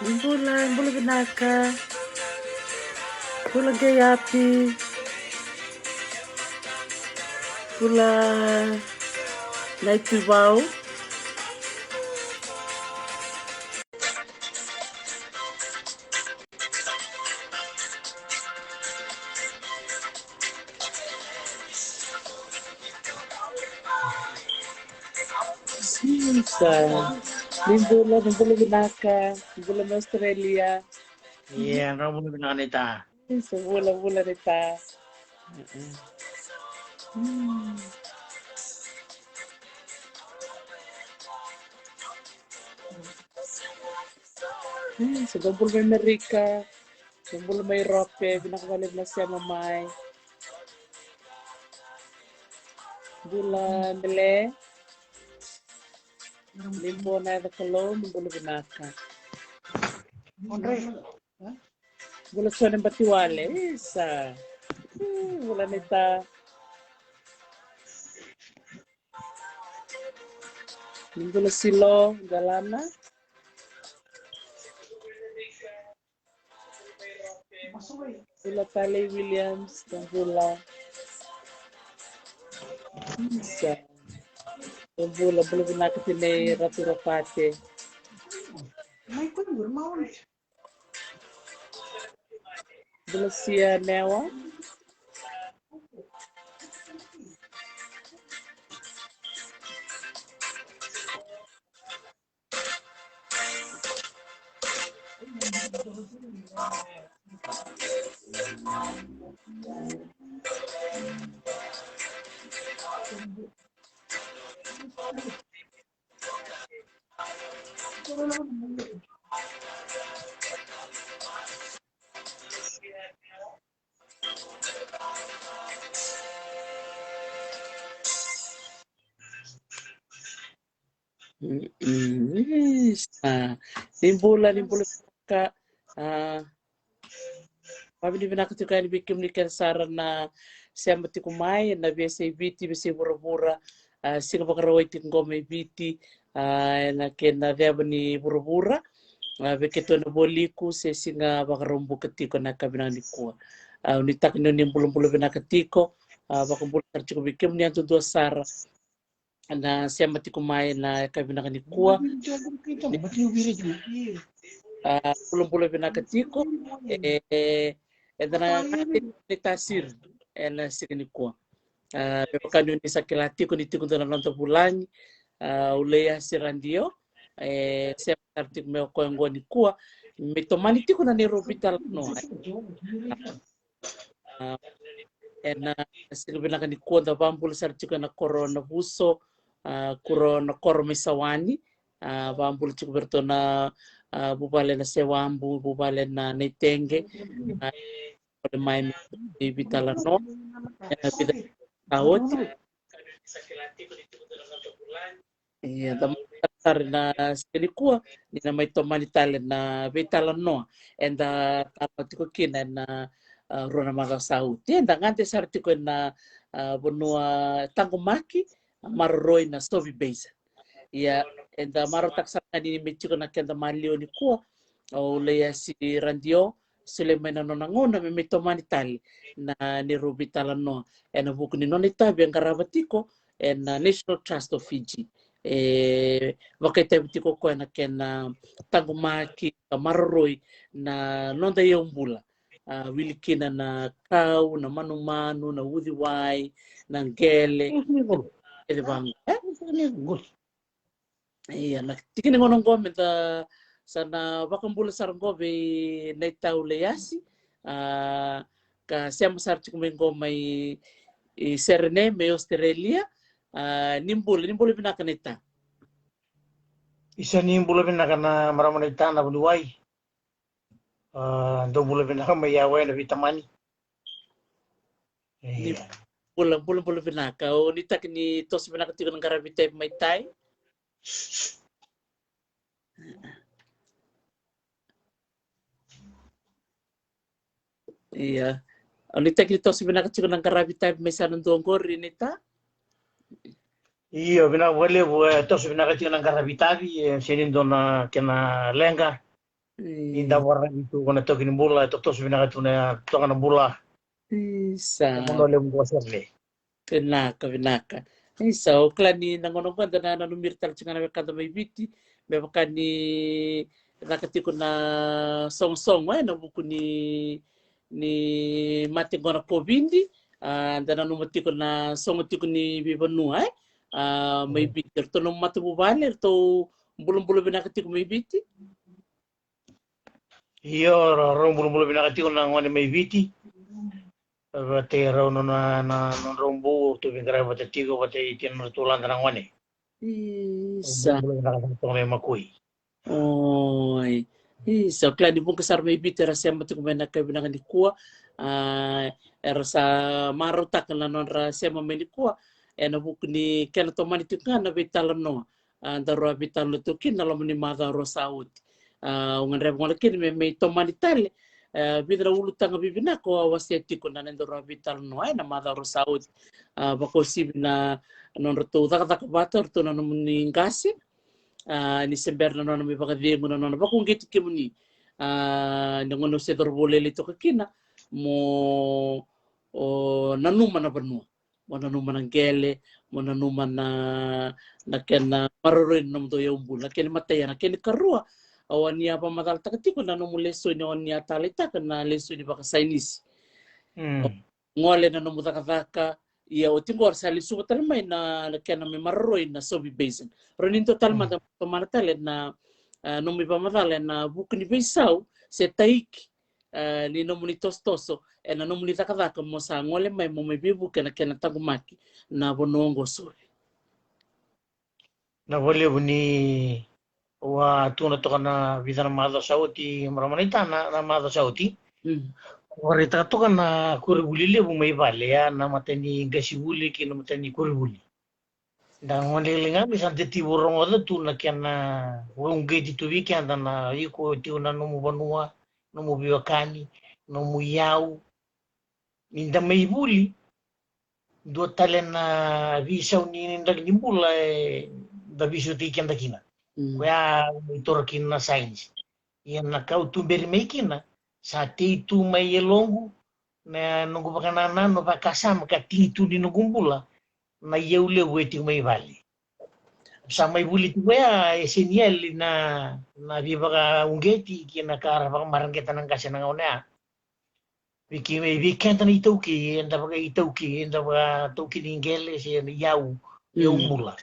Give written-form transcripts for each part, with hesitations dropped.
Imbula binaka, pula gayapi, pula naitibau. Sinsa, nimbula binaka, nimbula na Australia. Iya, kamu bilang nita. Sinsa, bula nita. Sa gabol may Amerika, gabol may Europe, binakabalib na siya mamay. Bulan Mele, limbo na nakalo, nimbula binaka. Andre, Bula suan ng batiwale, isa. Bula nita. Nimbula silo, galana. Bula Tali Williams, Bula. Isa. Bula binaka tinay Ratu Rapate. may ko yung mau. Bula siya Newa. Isa. Nimbula ka. Pabili binakatukan ni bikim ni kansara na siya mati kumay na biyasa ibiti biyasa bura-bura sila bakaraway tinggomay ibiti na kena deba ni bura-bura beketo na boliku se singa bakarumbu ketiko na kabinang ni kuwa unitak ni nimbulong-bulong binakatiko bakambulang karchiko bikim ni anto dua sara na siya mati kumay na kabinang ni kuwa bulong-bulong binakatiko na ni tasir na sikini kuwa bepakanu ni sakilati ko niti kunto na nonto bulanyi uleya sirandio siya artik me ko ngoni kuwa mitomani tiko na ni robital no na sikibina kan kuwa da bambul sartiko na corona buso corona kormisawani bambul tiko bertona bubale na sewambu bubale na netenge pada main bitala no bida tawot iya tamasar na silikuwa ni na may tomani tale na bitala no and tapatiko kina na rona maga sauti and ngante sartiko na bonua tangumaki marroi na sovi base ya and maro taksana ni mitiko na kenda malio ni kuwa o leya si randio sile mena nona ngona me mitomani tali na ni rubi talano ena buku ni noni tabi ang karabatiko ena National Trust of Fiji wakaita bitiko ko na kena tangumaki maroroi na nonda yombula wilikina na kau na manu na udhiwai na ngele ede bang iya na tikini ngono ngome da sana bakambula sargobe na itaule yasi ka siamo sarti kumengo mai serene me Australia nimbule binakaneta Isa ni bulan na maramanita na bunuway. Do bulan na mayaway na vitamani. Bulan binaka o nitak ni tos binaka tigo ng karabitay may tay. Iya. Nitak ni tos binaka tigo ng karabitay may sanang donggor nita. Iya, tos binaka tigo ng karabitabi sinin do na kena lenga. Inda warna itu kona toki ni bula to tos bina katuna to kana bula. Isa. Mano le mbo serle. Vinaka, vinaka. Isa, o klani nangono kwanda na nanumir tal chingana bekanda may biti, bebaka ni nakatiko na song-song na buku ni mati ngona pobindi, anda nanumatiko na song tiko ni bibanua may biti to no mati bubale to bulong-bulong binakatiko may biti. Iyo ro bulu bina katiko na ngone mai viti. Bate ro no na rombo to bingara bate tigo bate itin no tulan na ngone. Isa. Bulu bina katiko mai makui. Oi. Isa, klani bung kasar may biti rasa mati kumena kay binangan di kuwa. Era sa marutak na non rasa mameli kuwa. Na buku ni kena to maniti na bitalan no. Daro bitalan to kin na lamani mada ro saud. Ungan rep ngol kin me to manitale. Bidra ulu tanga bibina ko wasiati ko na ndaro bitalan no na mada ro saud. Bako sibina non roto tak bator to na muni ngasi. Ni sember na nona may pagkadiyan na nona bakong giti kimuni nangono se dorbolele to kakina mo nanuman na banua mo nanuman ng gele mo nanuman na kena marorin nam do yumbu na kena mataya na kena karua awan niya pa matal takatiko na numu leso ni on niya talita kana leso ni baka sainis ngole na numu takataka ia o tingor sali suka talmay na kena may maroy na sobi basin ronin total mata pamanatale na numi pamatale na buku ni beisau se taik ni nomuni tostoso na nomuni takataka mo sa ngole may mo may bibu kena tagumaki na bonongo suri Na wale buni wa tuna to kana vidana mada sauti maramanita na mada sauti. Warita to kana kuribuli bu mai vale ya na matani gasibuli ki na matani kuribuli. Dan ngone lenga bisa teti borong ada tu na kana wong geti tu wiki anda na iko ti una no mu banua no mu biwakani no mu yau minda mai buli do talena visa uni ndak nimbula da visu ti kenda kina. Kwa itor kina science. Yan na kau tu beri mai kina sa te tu mai longu na nungu pakana no pakasam ka ti tu di nugumbula na yeule weti mai vale. Sa mai buli tu ya esenial na viva ungeti kina kara pa marangeta nang kasi nang ona. Wiki mai vikenta ni tauki enda pa itauki enda pa tauki ningele si yau mula.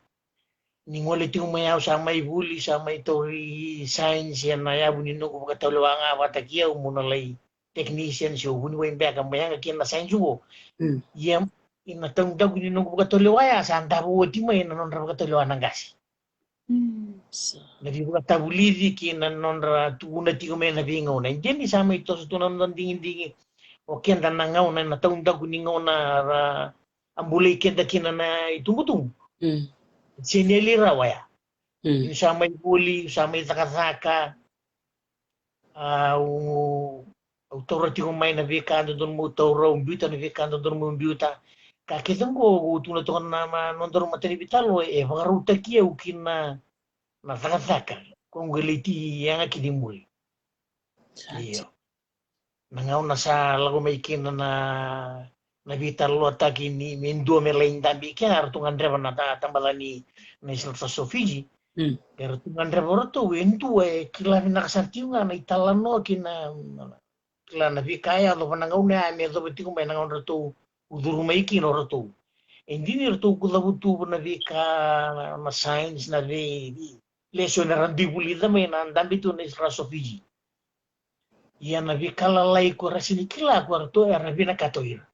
Ningole tu mai au sa mai buli sa mai tori science ya na ya buni no ko katolwanga watakia umunalai technician so buni wen ba ka mai kina science wo. Yem ina tang dagu ni no ko katolwaya sa anda bo ti mai na non ra katolwana ngasi. Na di buka tabuliri kina non ra tu una ti ko mai na bingo na jeni sa mai to tu non dingin o kenda na ngau na tang dagu ni ngona ra ambulai kenda kina na itumbutung. Sinili rawaya. Sa may buli, sa may takataka, autoro ti may na vikando don mo toro, umbiuta na vikando don mo umbiuta. Kakitang ko, tulad ko na nondoro materibitalo, vagaruta kia ukin na takataka. Kung galiti yang akidimuli. Iyo. Nangaw na sa lago may kin na vitalo ataki ni mendo me lain dambi kaya artungan dreva na tambalani na isla sa Fiji. Pero tungan dreva to wentu kila nakasartiu nga na italano kina kila na vikaya lo panangaw na me do beti ko may nangaw rato uduru may kin rato. Hindi ni rato kulabutu na vika na science na lesson na randibuli da may na dambi to na isla sa Fiji. Ia na vikala lai ko rasini kila ko rato era vina katoira.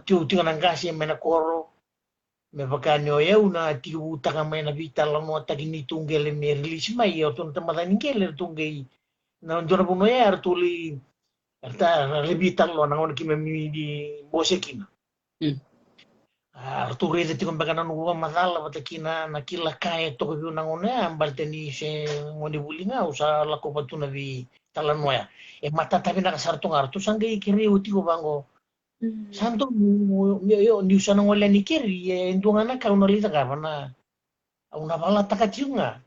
Tiu nang kasi may nakoro may pagkanyo yaw na tiu taka may nabitala mo tagini tunggel may release may yaw tun tamadaning keler tunggay na ndura puno ya artuli arta rebital lo nang kimi di bosekin arturi de tikon bagana no madala batakina nakila kaya to ko nang ona ambalteni se ngoni bulinga usa la ko patuna vi talanmoya mata tabi nakasartong artu sanggay kiri uti ko bango santo yo ni usana ngole ni kiri endunga na ka unalita ka na una bala takatiunga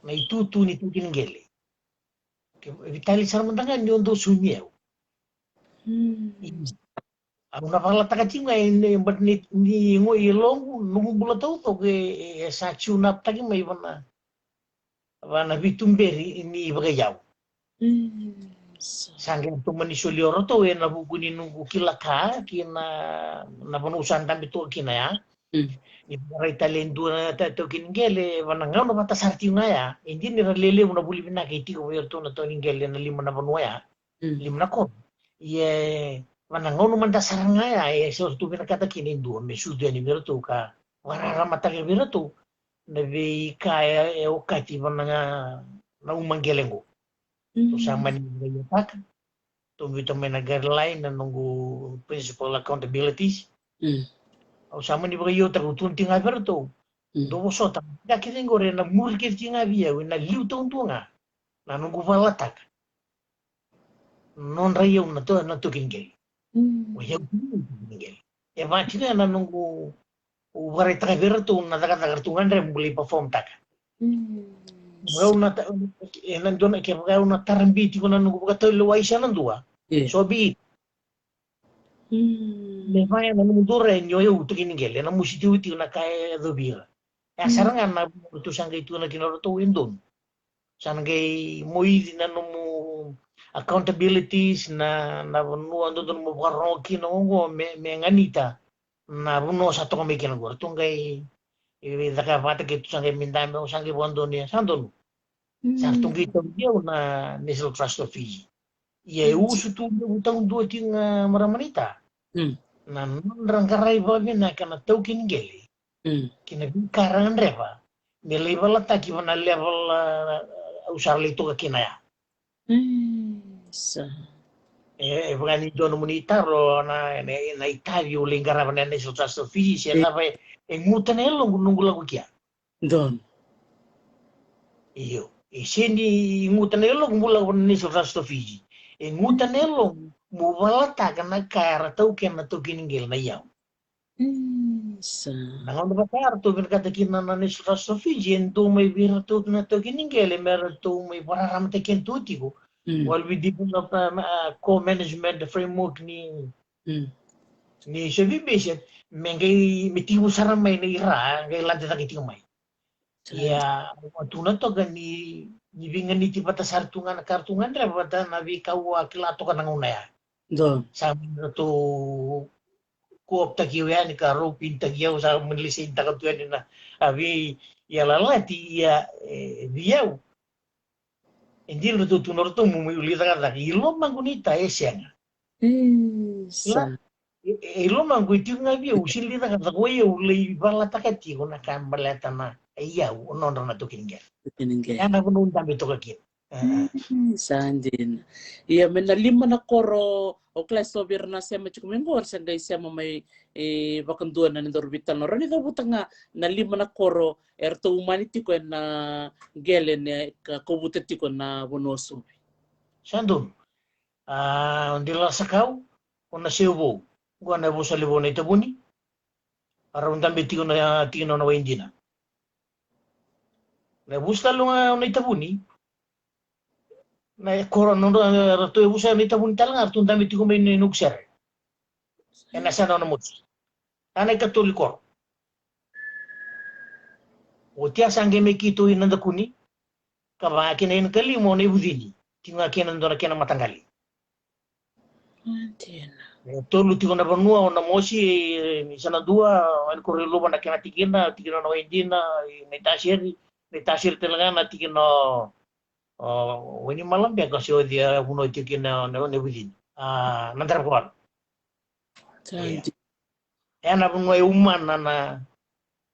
na itutu ni tu kiningele vitali sarmandanga nyondo sunyeo aku na pala takatinga ini but ni ngo ilong nungu bula tau to ke sa chuna tagi mai wana vitumberi ini bagayau sangge to manisoli oro to na bukuni nungu kilaka kina na panusan tambi to kina ya ibarai talendu na to kiningele wana ngau na patasarti nga ya indi ni lele una buli bina ke tiko wer to na to ningele na lima na banua ya lima na ko ye wanangau no manda saranga ya so tu bina kata kini ndu me sudu ni bertu ka warara mata ke bertu na be kaya e okati wananga na umangelengo to sama ni ngai tak to bito mena guideline na nungu principal accountabilities au sama ni bagayo taru tunting bertu do so ta ka kirengo re na murke tinga via na liu tuntunga na nungu valatak non rayo na to kingel Wajah tinggal. Ya macamnya na nunggu ubarai terakhir tu na taga tungan rem beli perform tak. Mau na enan dona ke mau na tarambi ti na nunggu ka tolo waisa nan dua. So bi. Me vai na nunggu dore nyo yo tu kiningel na musiti uti na kai do bira. Ya sarangan na tu sanggai tu na kinoro to indon. Sanggai moi na numu accountabilities na no ando don mo barro kino ngo me nganita na buno sa to me kino gor tungai e daga pata ke sange mindame o sange bondo ni sandon sa tungi to dia na National Trust of Fiji ye usu tu utang do tinga maramanita na rangkarai ba na kana to kingeli kina karangan reva me level ta ki na level usar lito ka kinaya bukan itu komunitar lo na Italia lingkaran na National Trust of Fiji siya pa ngutan elo nunggu lagu kia don iyo sini ngutan elo mula National Trust of Fiji ngutan elo mubalata kana kara tau kena to kiningil na yaw nangon ba kara to kata kina na National Trust of Fiji ento may bira to na to kiningil meron to may pararam te kentuti ko while we develop co-management framework ni Shabibishan, mengai mitibu saramay na ira, ngay lante na kitingmay. Ya, tuna to gani bingan ni tipata sartungan kartungan re bata nabi kawa kilato ka nangunaya. Do. Sabi na to kuop takiwa ni ka ropin takiyaw sa manlisin takatuan na abi ya lalati ya biyaw. Hindi lo tutunor to mumulita ka laki ilo mangunita esyang. Ilo manguiti nga biya usilita ka takoy ulay balata ka tiyo na kambalata na iya non na to kiningel. Yana kuno undami to kakit. Sandin. Iya menalima na koro o klas sobir na siya machikuminggor sa guys siya may bakanduan na nidorbital no rani daw butanga na lima na koro erto humanity ko na gelen ka kubutati ko na bonoso. Sandun. Ndila sakaw ona siubo. Gua na busa libon ito buni. Para undami tiko na tino na wendina. Na busa lo nga na itabuni. Na koro no rato e busa na itabuni talaga arto undami tiko may nukser. E nasa na mutsi. Ana katolikor. O tia sange me kito inanda kuni. Kaba kina kali mo na ibudini. Tinga kina ndona kina matangali. Tolu tiko na banua na mosi sana dua an korelo na kina tikina na wendina netasir talaga na tikina wani malam ya kasio dia uno tikina na nebudini nantar kuan na bungo uman na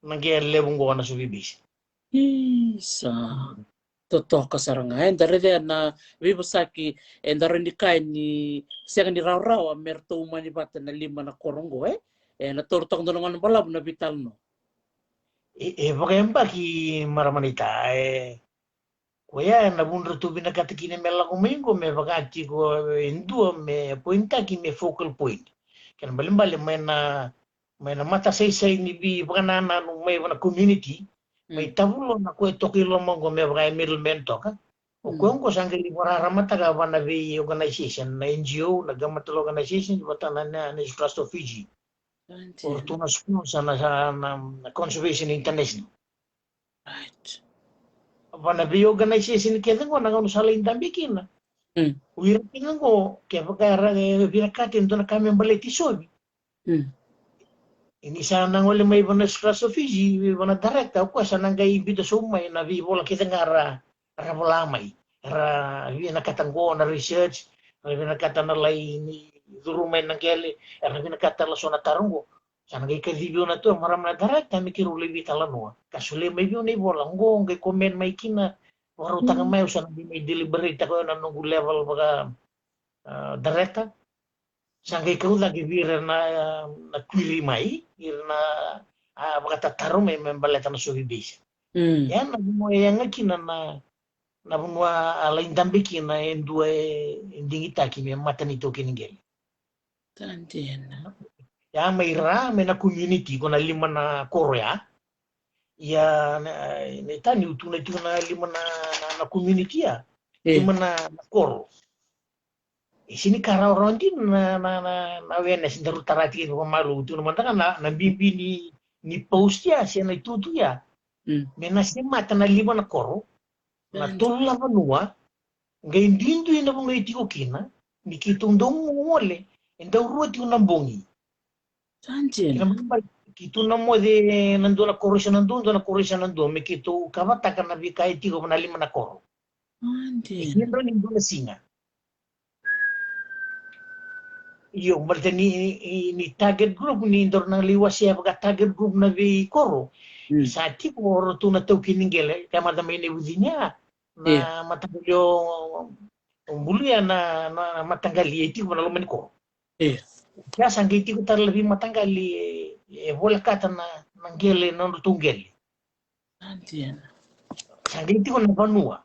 ngele bungo na subibis Isa. Totoo kasarangayan. Dari na vibusaki dari ni kain ni siya ni raw merto umani bata na lima na korongo naturtong doon ng balab na vital no. Bagaimana ki maramanita kuya na bunro tu binakatikine mela kumingo me bagati ko indua me pointa ki me focal point. Kan balimbali may na mata say ni bi baka na may na community May tabulo na ko ito kilo mo go may mga middleman to ka. O kung ko sang gali mararamata ka na vi organization na NGO na gamatol organization batanan na Trust of Fiji. Or tunas ko sa na Conservation International. Right. Wana vi organization kaya ko na kung sa lain dambikin na. Uwira tingnan ko kaya pagkara pinakatin doon na kami ang balay tisoy. Ini sana ngole may banas Trust of Fiji, wana direkta ko sa nang gay bito sumay na vi wala kita ngara malamay. Vi nakatanggo na research, vi nakatana lay ni durumay nang kele, vi nakatala so na tarungo. Sana gay kadibyo na to maram na direkta mi kiru lebi talano. Kasule may bio ni bola ngong gay komen may kina waro tanga may usan may deliberate ko na nung level baga direkta. Sangay ko lagi bira na query mai na makatatarong may baleta na suhibis. Yan mo yang kina na bunwa alain dambi kina endua indingita kimi mata nito kiningel. Tandien. Ya may na community ko na lima na Korea. Ya tani utu na lima na community ya. Lima na Koro. Sini karaw din na awareness daru tarati ko malu tu naman na bibi ni post ya siya na itutu ya menas ni mata na lima na koro na tulla manua ngayon dindu ina mo iti ko kina ni kitong dong mole enda uruti unambongi Tanjin kitu na mo de nando na korisa nando me kitu kamata kana bikai ti ko na lima na koro hindo ni dula singa. Iyo, berarti ni target group ni indor nang liwas siya pagka target group na vi koro. Isati ko oro tu na tau kiningele kaya madami ni udinya na matanggalyo umbulu ya na matanggali iti ko na lumen ko. Kaya sangga iti ko tar lebih matanggali bola kata na nanggele na tunggele. Sangga iti ko na panua.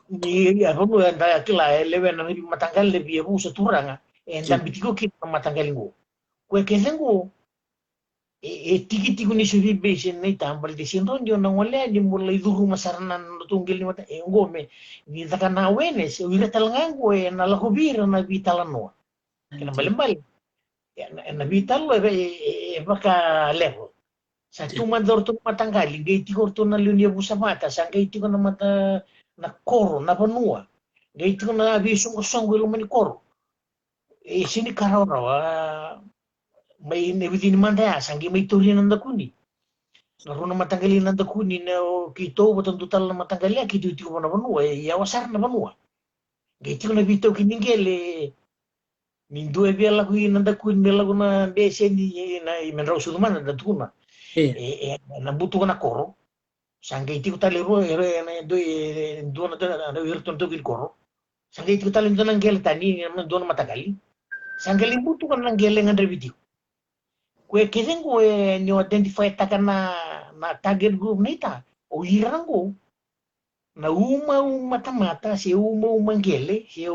Ni apa mo anda kila eleven na matanggal lebih abu seturanga dan bitiko kita matanggal ngo kue kesengo tiki ni subi besen ni tambal di sinron jo na wala di mulai duru masaranan tunggil ni mata ngo me ni takana awareness wira talangang ko na lakubira na bitalano kena balimbal ya na bitalo baka level sa tumador tu matanggal gay tiko tu na lunya busa mata sa gay tiko na mata na koro na panua gay tiko na bisong kosong gulo mani koro sini karaw may nebidin man daya sangi may turi nanda kuni laro na matanggali nanda kuni na kito batang total na matanggali kito tiko na panua ya wasar na panua gay tiko na bitaw kiningele nindo biala ko nanda kuni biala ko na bese ni na menraw suduman na tuna na buto na koro sangay tiko talero na do na wirton to koro sangay tiko talento nang gel tani na do na matagali sangay limbuto kan nang gel ngan rebiti kue kesen ko ni identify takan na target group nita o hirango na mata si manggele si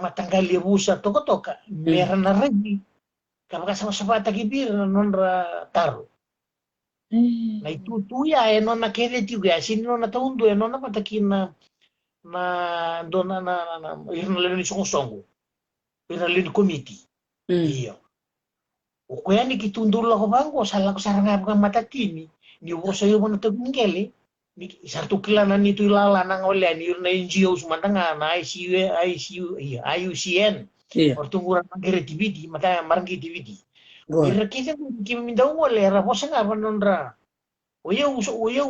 matanggali busa toka meron na regi kapag sama-sama takibir nonra taro na itutuya non na kede juga sini non na taundo non na patakin na dona na irna leni songo irna leni committee iyo o kuya ni kitundur ko bango sala ko saranga bukan matatini ni woso yo mo to ngele ni sartu kilana ni tu ilala nang ole ni irna NGO sumantanga na IUCN ortunguran creativity mata marang creativity ira kisa kimi daw ole ra bosa nga panondra oya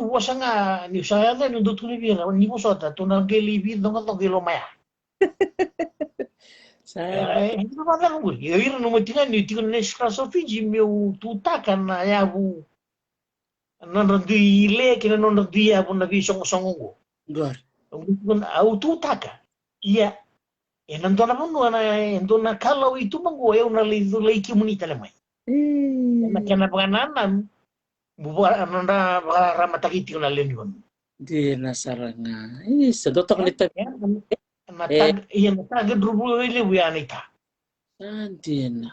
bosa nga ni saya na ndo tuni bira ni bosa ta tunang geli bi dong to gelo maya saya itu mana ngul ira no matina ni tikon ne Trust of Fiji meu tutakan na yabu non di le kina non di abu na bi song go gor ngun au tutaka iya nandona mo na ndona kalau itu manggo eu na le comunita le mai kena penganan bubar ananda ramatakiti na lenyon di nasaranga sedotok nita iya natag drubulo ile wianita Sandina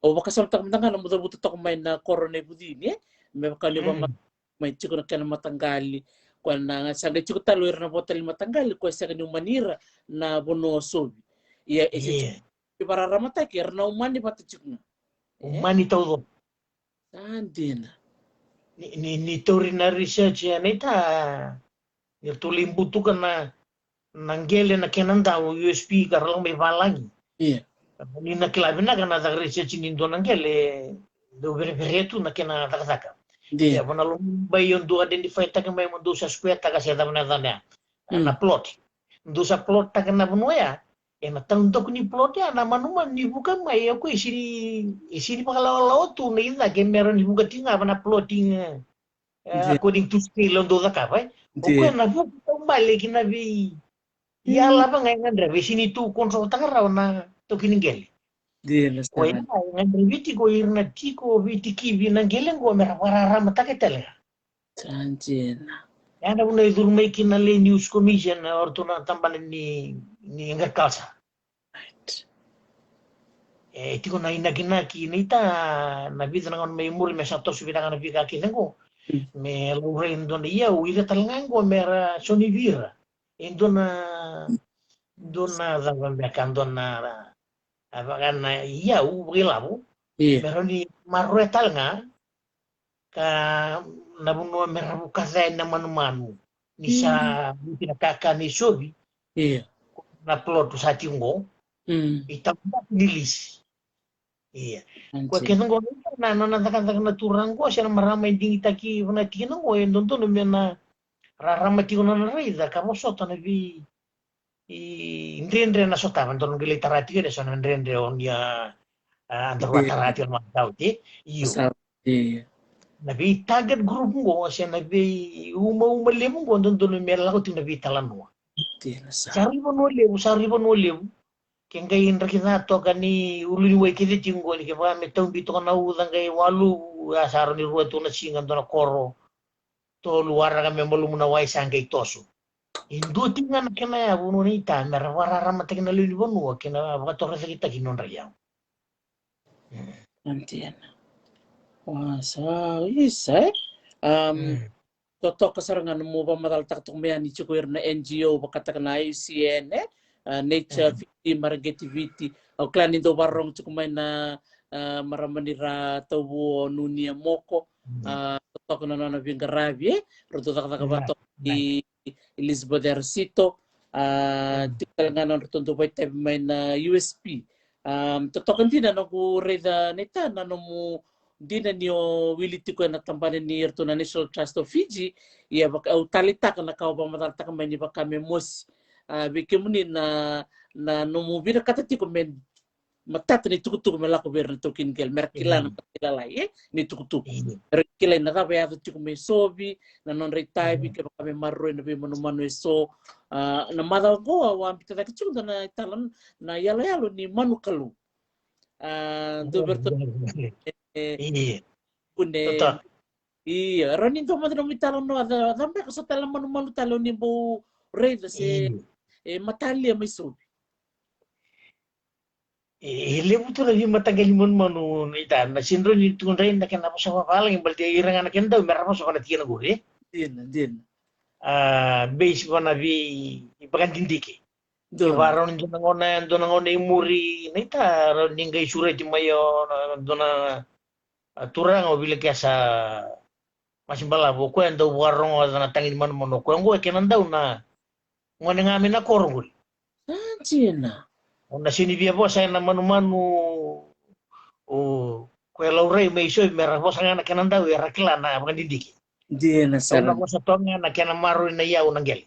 O baka sa tanga na muda-buta to kumain na korone budini me baka ni ba may chiko na kana matanggali kwa na sa chiko talo na botel matanggali kwa sa ni manira na bono sobi ia ese para ramata ki na umani pata chiko na umani todo andina ni tori na research ya nita ya tulimbutu kana nangele na kenanda USB karang may balangi iya ni na klabe na kana da research ni do nangele do beretu na kena takataka ya bona lo bayon do identify ta kama mo do sa square ta kasi ta na na plot do sa plot ta kana bono ya na tanto ni plot ya na manuman ni bukan mai aku isini pakalaw tu na ina ke meron ni bukan tinga na plotting according to scale on do da ka bai o ko na bu bale kina bi ya la ba ngai ngandra be sini tu kontrol ta ra na to kiningel ko ina ngandra viti ko irna tiko viti ki vi nangelen go mera para mata ke tele Sanjena. Ada una idur mai kina le news commission ortuna tamban ni ngar kalsa tiko na ina kina ki nita na vida na mai muri me sato su vida na viga ki nengo me lo rendo ia uida talango mera soni vira indona dona da me kandona avagana ia u brilabu meroni marre talanga ka nabuno merabu kaza na manu nisa mungkin kaka ni sobi na plot sa tingo itamba nilis iya ko kengo na na turango siya maramay ding itaki na tingo endonto no mena rarama tingo na rida kamo soto na vi indrendre na sota mandon gele tarati de son indrendre on ya andro tarati on mantauti io nabi target group ngo siya nabi uma lemu ngo ndon mela ko tin nabi talano sari bono lebu kenga indra kina to kani uluni we kidi tingo ni ke ba metong bito na udang kay walu asaro ni ruwa to na singan to na koro to luar ka memolo muna wai sangay toso Indo tingan kena ya buno ni ta merawara rama tekna lili bono kena ba to rasa kita kinon raya Antian. Wah, sa isa toto kasarangan mo ba madal taktok me ani chukuir na NGO bakata na IUCN Nature Margativity o clan indo barong chukumay na maramanira tawo nunia moko toto na na vingarabi roto takta bato di Elizabeth Ercito tikal nga non rotondo bay tabi may na USP toto kan din na ko reda neta na mo di na niyo wiliti ko na tambanin ni Erto na National Trust of Fiji iya baka utalita ka na kaubang matalita ka may ni baka memos bikimunin na numubira katati ko men matata ni tukutuk mela ko ber to kingel merkila na kilala ni tukutuk merkila na ka ya to me sobi na non retai bi ka me marro na be manu so na mada go wa pita ka chung na talan na yalo ni manu kalu do berto kunne iya ronin to madro mi talon no ada dambe ko sa talan manu talon ni bo reda se matalia may sobi Ele buto lagi matagal mon manu ita na sinro ni tunray na kana sa papalang balti irang na kenda meramo sa kana tiyan gore din base ko na vi ipakan tindiki ibaron do ngona imuri nita ron ningay suray ti mayo do na turang o bila kaya sa masimbala ko endo warong na tangin man mono ko ngo kenan daw na ngone ngamin na korong China Ona sini via bosa na manu o kwela urei me iso me bosa na kananda we rakla na magandiki. Dia na sa na bosa tonga na kana maru na ya unangel.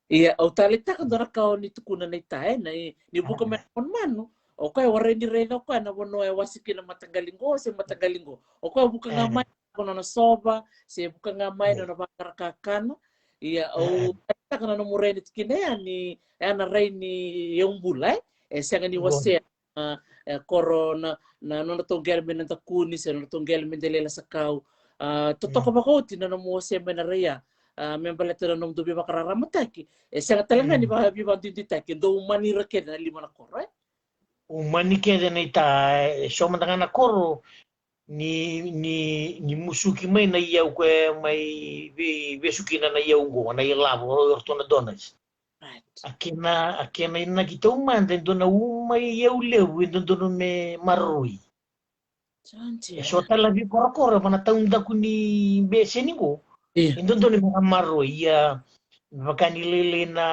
Iya, au talita ka dora ka ni tukuna na itae na ni buka me manu. O kay ware ni reno ko na bono e wasiki na matagalingo se matagalingo. O kay buka ngamay ko na soba, se buka ngamay na bakarakakano. Iya, au talita ka na no mure ni tikine ni ana rei ni yung bulay. Siya ni wase corona na no tongel men ta kuni se no tongel men delela sa kau totoo ba ko tinano mo se men area men baleta no dubi bakararamata ki siya talaga ni ba dinditaki do manira ke na lima na koro umanikede na ita so mandangana koro ni musuki mai na iau kwe mai besukina na iau ngo na ilavo ortona donas akena ina kita umanda dona uma iau lewu dona me marui so tala vi koro mana taung daku ni bese ni go dona me marui ya bakani lele na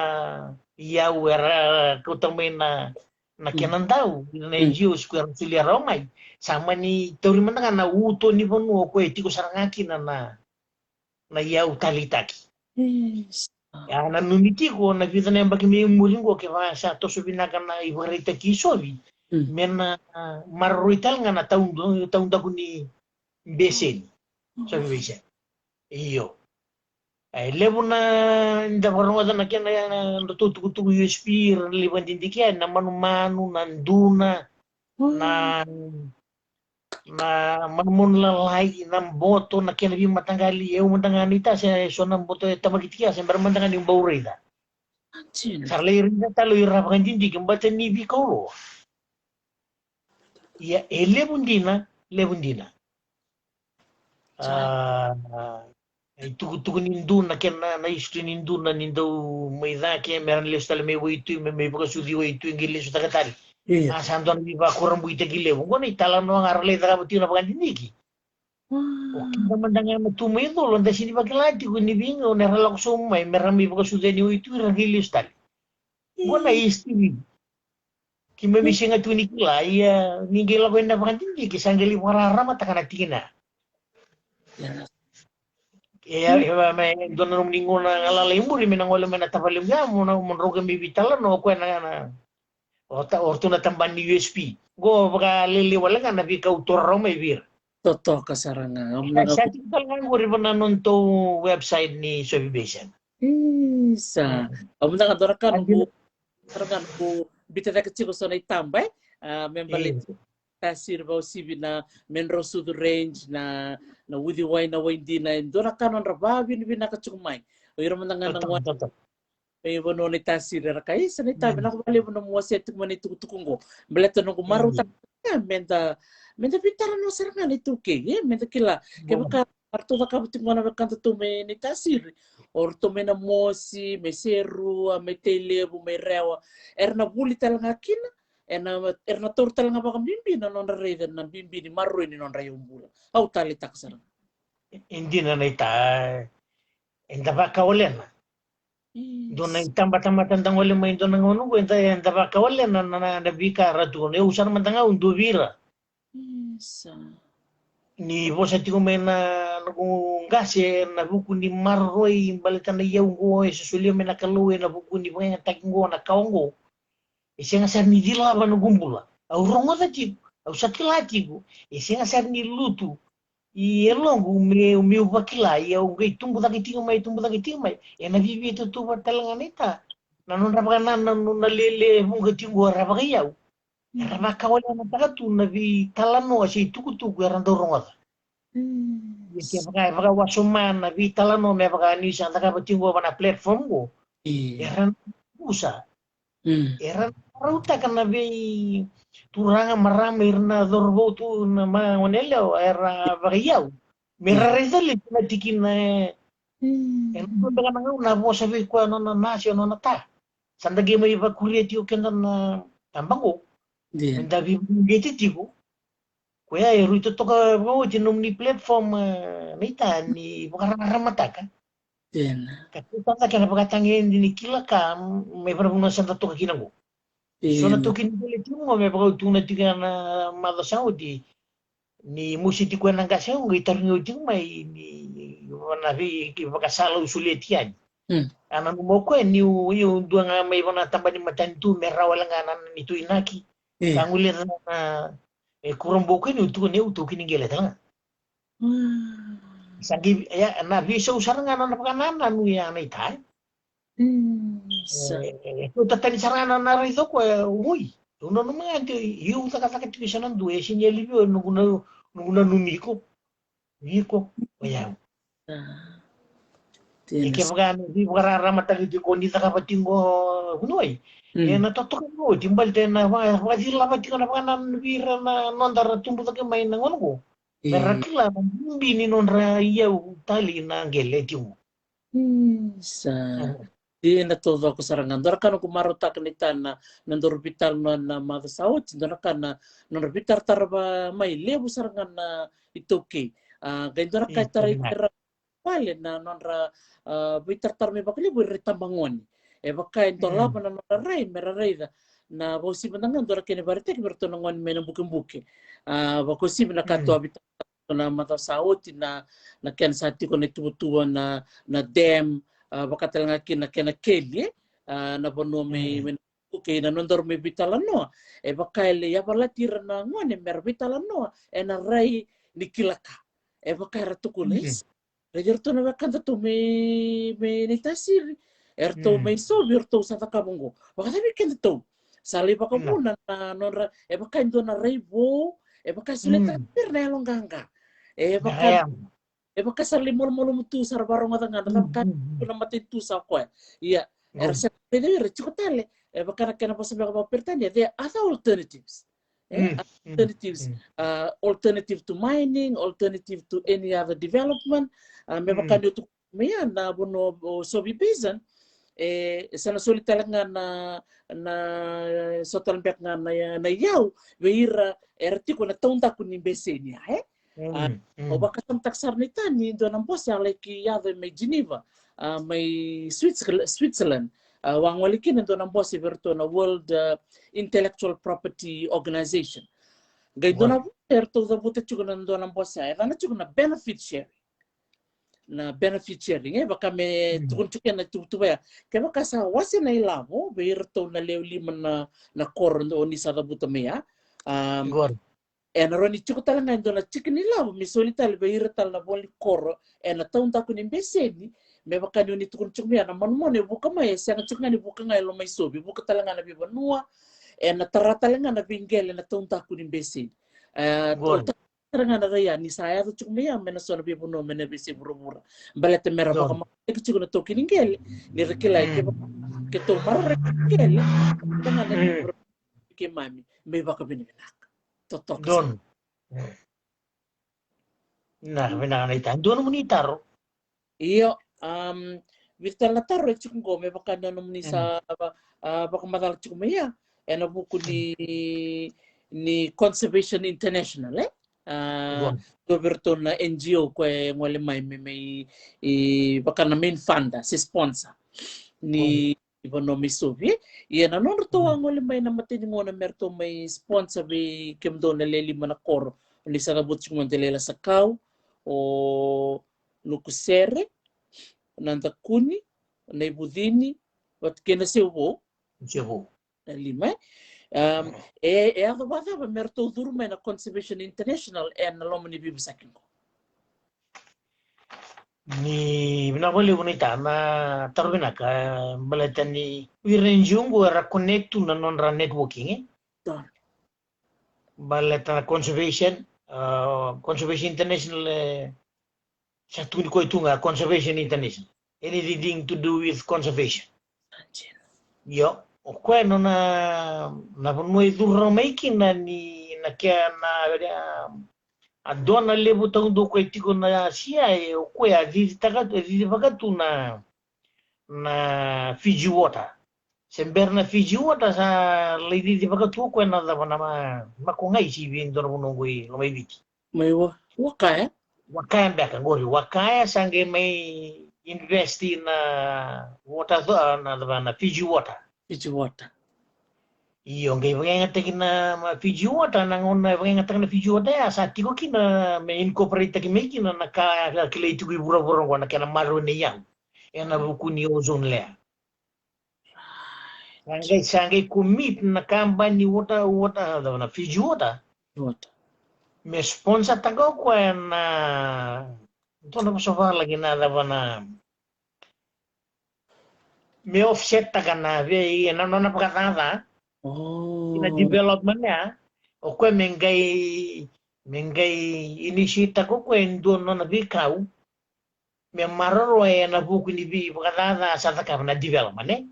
iau era kutamena na kenandau na NGO square filia romai sama ni teori mana na uto ni vonu ko etiko sarangaki na iau talitaki ya na numitiko na vida na bagi me mulingo ke va sa to subina kana iwarita kisovi mena marroital ngana taung daku ni besen sabi bisa iyo ay levo na inda varongada na kena na tutu USB liban dindikian na manu nanduna na manmun lalai na boto na kena bi matanggali eu matangani ta se sona boto tamagitiya se bermantangani umbaurida sarle rinda talo irapakan dindik mbata ni bi kolo ya levundina tuku ninduna kena na istri ninduna nindau maida ke meran lestale me witu me bakasudi witu ngile suta katari santo na biba kurang buita gile ngona itala no ngarle daga buti na bagandiniki kita mandangan matume do londa sini bakilati ko ni bingo na relak sumay meran me bakasudi ni witu ngile stale ngona istri kime bisinga tuni kila ya ngile ko na bagandiniki sangali warara matakana tina me dono ninguna ngala lemuri menangole mena tapalim gamu na monroga mi bitala no ko na ortuna tamban ni USB go baka lili wala nga nabi ka utoro may bir toto kasaranga sa tikal nga nguri bana nonto website ni Sobibesan isa amna ka dorakan bu bitata kecil so na itambay membalit tasir ba usibi na menro sudu range na wudi way na windi na dora kanon rababi ni binakachumay o yero man nga nang may bono ni tasir ra kay sa ni tabi na ko bali mo mo set mo ni tukutungo beleto no maruta menda pitara no seranga ni tuke menda kila ke baka parto ka buti mo na kanto to me ni tasir or to me na mosi me seru me tele bu me rewa erna buli talanga kina erna tortal nga baka bimbi na non rede na bimbi ni marro ni non rayo bula au tali taksar hindi na ita enda baka wala doon na itamba tandang wala may doon nga uno enda baka wala na bika ratu ne usar mandanga undubira ni bosa tiko may na ngase na buku ni marro balikan na yaw go susulia may nakaluwi na buku ni mga takingo na kaongo isang asar ni dilaba no gumbula au rongo da tipo au sakilatigo isang asar ni lutu i elongo me bakila ia o gai tumbu da kitingo mai na vivi tu batalanga neta na non rabana na lele mo kitingo rabaga yau rabaka wala na tagatu na vi talano asi tuku era rongo da ia baga wasuma na vi talano me baga ni sa daga kitingo bana platform go era usa era rauta kana be turanga marama irna dorbo tu na mangonelo era bagayau mira rezali na tikina en to daga na bosa be ko no na nasio no ta sanda ge mai ba kurieti o kenda na tambango nda bi geti tigo ko ya ruito to ka bo tinum ni platform nita ni bukarang mataka Kapita kana pagkatangin din kila ka may parang sa to kinango. So na to kinili mo may pag tuna tiga na madasao di ni musiti ko nang kasao gitar nyo ting may ni na vi pagkasala usulit yan. Ana mo ko ni yung dua nga may mga tamba ni matantu mera wala nga nan nito inaki. Kangulit na kurang buko ni utu kinigela tanga. Sagi ya na bisa usar nga na pagkanan anu ya na itai. Ito tatani sarana na rito ko uy. Uno no mga anti yu taka bisa nan duwe sinyali yo nunguna numiko. Niko. Kaya. Ike di pagkarara matagiti ko nita kapatingo hunoy. Natutukan mo, timbal din na wajil lapat ko na panganan vira na nondara tumbo ta kamay na ngono ko. Merakila bini nonra iya tali na geleti mo. Sa di na todo ako sarangan. Dora kan ako marutak ni na nandorbital na madasaot. Dora kan na nandorbitar tarba may lebu sarangan na itoke. Gaya dora kay taritira pale na nonra bitar tarmi bakali bu ritambangon. Baka ito laban na nararay, meraray na bosi manangan dora kini baritek bertonongon menang bukin-bukin. Bakosi na kato habitat na matasaot na ken sati ko na tuwa na dam baka talaga kina keli na bono may okay na nondor may bitalan no baka ile ya pala tira na ngone mer bitalan no na ray ni kilaka baka ratukulis rejerto na baka to may nitasir erto may so virto sa takabongo baka sabi ken to sali baka muna na nonra baka indo na ray bo baka sulit tir na longganga baka salimol mo tu sar barong atanga kan kuna matitu sa ko iya ersa pede recukotale baka nakena pasabi ka pertanya there are other alternatives alternative to mining, alternative to any other development baka dito meya na bono sobi pesan sana sulit talaga na sotal pek nga na yaw veira erti ko na taunta ko ni besenia o baka taksar ni tani do nang boss like yado may Geneva may Switzerland wang walikin do nang boss verto na World Intellectual Property Organization gay do na verto da buta chugo na do nang boss ay na chugo na benefit sharing baka me tukun chuken na tutuba kaya baka sa wasi na ilamo verto na lewliman na koron do ni sa da buta meya roni chuko talaga ndo na chicken nila misolital beiratal na boli koro na taunta ko nimbeseni me baka ni tukun chukmia na manmone buka mai sanga chukngani buka ngai lo mai sobi buka talaga na bibanua na tarata talaga na bingele na taunta ko nimbeseni talaga na raya ni saya to chukmia me na sona bibuno me na bisi burubura balete mera baka ma chuko na toki ningele ni rekela ke to marre kele talaga na ke mami me baka binibina totok Don. Nah, menang ita. Don mo ni taro. Iyo virtual na taro chukun go me baka nanom ni sa baka madal chukun ya ena buku ni Conservation International goberto na NGO ko ngole may baka na main funda si sponsor ni Ibono Misuvi na non to ang ngole may na matiningo na merto may sponsor bi kemdo na leli manakor ni sa nabut chung mandelela sa kaw o nukusere nanda kuni na ibudini wat kena sewo lima ako bata ba merto durma na Conservation International na lomani bibisakin ko ni binabali ko nita na tarbina ka balatan ni wirenjungu era connect na non-ra networking balatan na conservation international sa tuni ko ito nga Conservation International anything to do with conservation yo kaya no na punmoy durro making na ni na kaya na adona lebu tang do ko itiko na siya ko ya di bagatu na Fiji water sember na Fiji water sa lady di bagatu ko na da na makungai si bin do no ngoi lo mai biki may wakaya baka ngori wakaya sange may invest in water na Fiji water iyo ngai ngata na Fiji water na ngona ngata na Fiji water ya sa tiko kina me incorporate ki me kina na ka kile itu bura-bura ngona kana maro ne yang ena bukuni ozone layer sangai kumit na kamba ni water na Fiji water me sponsor tago ko na to na sofa lagi na na me offset tagana ve na pakatanga ina development o kwe mengai initiate ko endo no na bikau me maroro na buku ni bi bukana sa ta na development eh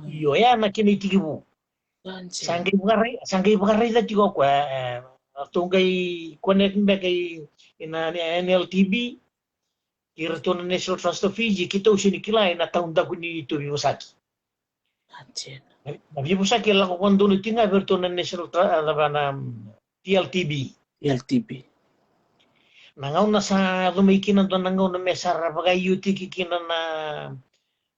yo ya na kini tigibu sangai bukarai da tigo kwa tungai connect back ina NLTB Kirtona National Trust of Fiji kita usini kilai na taunda kuni tu Yosaki. Na Yosaki la ko kondo ni tinga Kirtona National TLTB. Nangau na sa dumikinan to nangau na mesara bagai yuti kikina na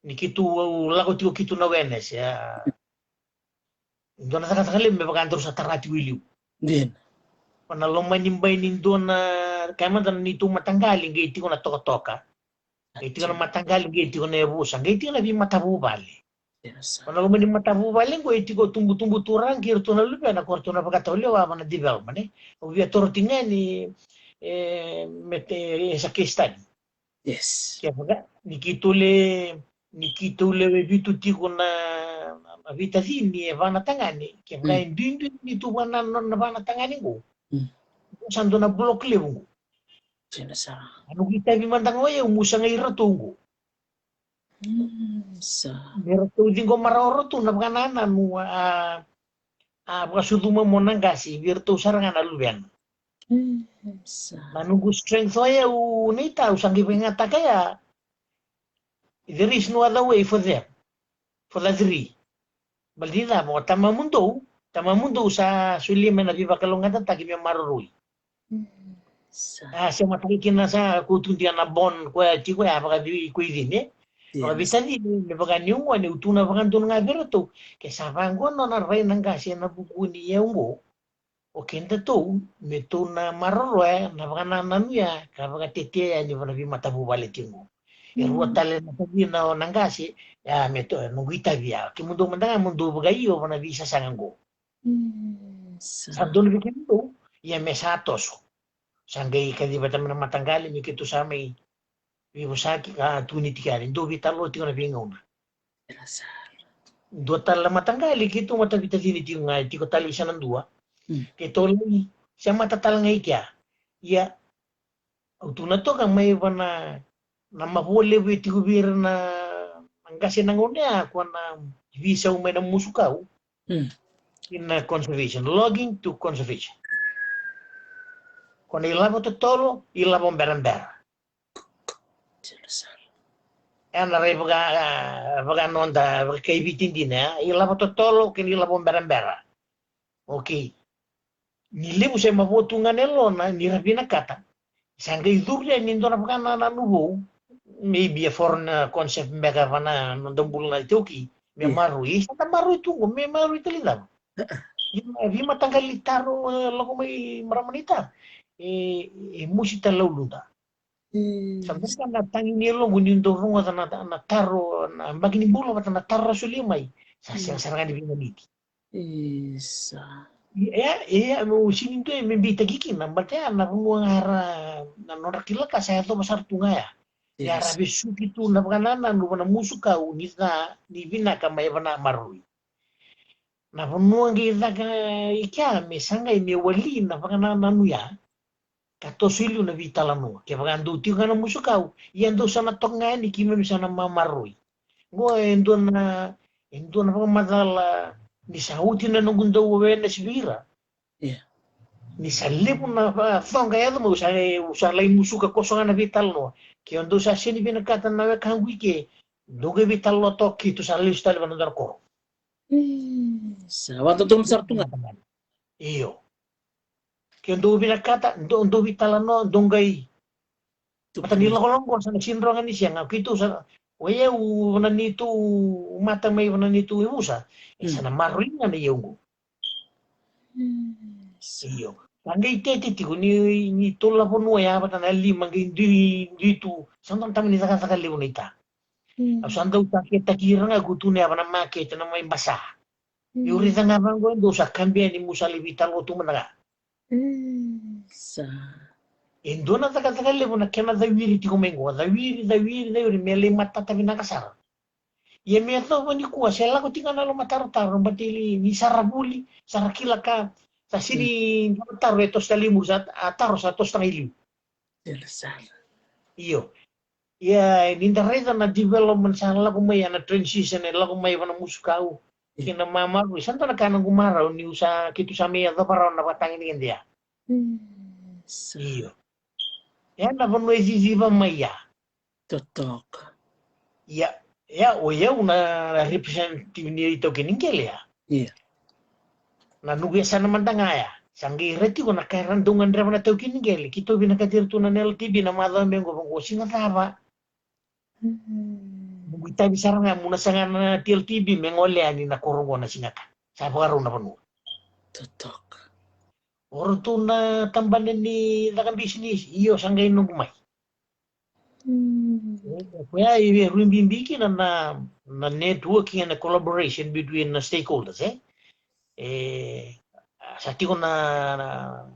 nikitu lago tiko kitu na wenes ya. Dona taka taka lembe bagantor sa tarati wiliu. Din. Panalomay nimbay nindo na kaya man nito matanggaling gaiti ko na toka-toka. Gaiti ko na matanggaling gaiti ko na yabusan. Gaiti ko na bi matabubali. Panalomay ni matabubali gaiti ko tumbu-tumbu turang kirto na lupa na korto na pagkatauli wa na development eh. Ubi atortinga ni sa case study. Yes. Kaya baga nikitule bitu tiko na vita zini e vana tangani. Kaya baga hindi nito na vana tangani ko. Sando na blok lewu. Sinasa. Ano kita bimandang waya umusa nga iratungo. Sa. Merato din ko maroro to na kanana no suduma mo nang gasi virtu sarangan alubian. Sa. Manunggu strength waya unita usang gipengata kaya. There is no other way for them. For the three. Baldina mo tamamundo sa suliman na viva kalungatan tagi mi marorui. Siya matakikin na sa kutuntian na bon kwa tiko ya baka di kuidin eh. Baka bitali ni baka niungwa ni utuna baka doon nga birato. Kaya sabang ko no na ray nang gasya na buku ni yaungo. O kenda to meto na maroroy na baka nananuya ka baka titiya ni baka vi matabu balitingo. Irwa tale na sabi na nang gasya ya meto nungita biya. Kimundo mandanga mundo bagayo baka visa sangango. Sabdo na bikin to ya mesatos. Sanggai kadi batam na matanggali mi kitu sa may Yosaki tuni tikari do vitalo tiko na bingona. Do tala matanggali kitu mata vitali tiko nga tiko tali bisa nandua. Kito lagi siya matatal ngai kya. Ya utuna to kang may na mahuli tiko bir na angkasi nangonya kwa na visa umay na musukau. In conservation, logging to conservation. Quando ilavo tolo, ilavo berembera. E andare a nonda perché i vitindine, ilavo tolo che ilavo berembera. Ok. Ni lebu sai mabotunga nelona ni rabina kata. Sanga idurya ni ndona pakana na nubo. Maybe a foreign concept mega vana ndombulu na itoki. Me maru, isa ta maru itu, me maru itu lidam. Vi matanggal taro lako may maramanita. Musita laulunda. Sampai kan natangi nilo munindo rungo na taro na bagini bulo na taro sulimay. Sa sarangan di binaliti. Isa. Mo sinindo membita gikin nambate na rungo ngara na norakila ka saya to masar tungaya. Ya rabi suki tu na panana no na musuka unita ni vina kama na marui. Na punuang kita ka ikya mesanga ini wali na panana nuya. Kato silu na vitala no. Kaya pagando tiyo ka na musukau. Iyan do sana tok nga ni kime sana mamarui. Ngo endo na pagamadala ni sauti na nungundo uwe na sibira. Ni salipu na fong kaya mo usalay musuka kosongan na vital no. Kaya ando sa sini binakatan na kangwi ke. Doge vital no tok kito sa lista na bandar ko. Sa wato tum sartunga. Iyo. Kaya ando binakata, ando vital no donggay. Matanila ko lang ko sa nagsinrongan ni siya nga kito sa waya nanito mata may nanito imusa. Isa na maruin na yung. Iyo. Angay tete tiko ni tola po nuya pa na limang dito. Sandang tamin nita ka kaliw nita. Sandang takira nga gutunya pa na market na may basa. Yuri nga bang go do sa kambya ni musa libital ko tumana. Sa. Endo na takatakalle mo na kena dawiri tiko mengo. Dawiri mele mata tabi nakasar. Ye meto ni kuwa sela ko tinga na lo mataro-taro batili ni sarabuli sarakila ka. Sa sini taro etos talimu sa taro sa tos tangiliw. iyo. Ya, nindareta na development sana lagu may na transition lagu may na muskau. Kina mama ko santo na kanang gumaraw ni usa kitu sa miya da paraw na patangin ni India. Iyo. Yan na pano isiziba maya. Totok. Ya, o ya una representative ni ito kiningkel ya. Iya. Na nugesa naman tangaya. Sanggi reti ko nakarandungan drama na tau kiningkel. Kito binakatir tu na LTV na madam bengo ko singa taba. Kita bisa nga muna sa nga na TLTV mengole ani na kurungo na singa ka. Sa pagaro na pano. Totok. Oro tu na tambanan ni nakang business. Iyo sanggay nung kumay. Kaya rumbimbiki na networking and collaboration between the stakeholders sati ko na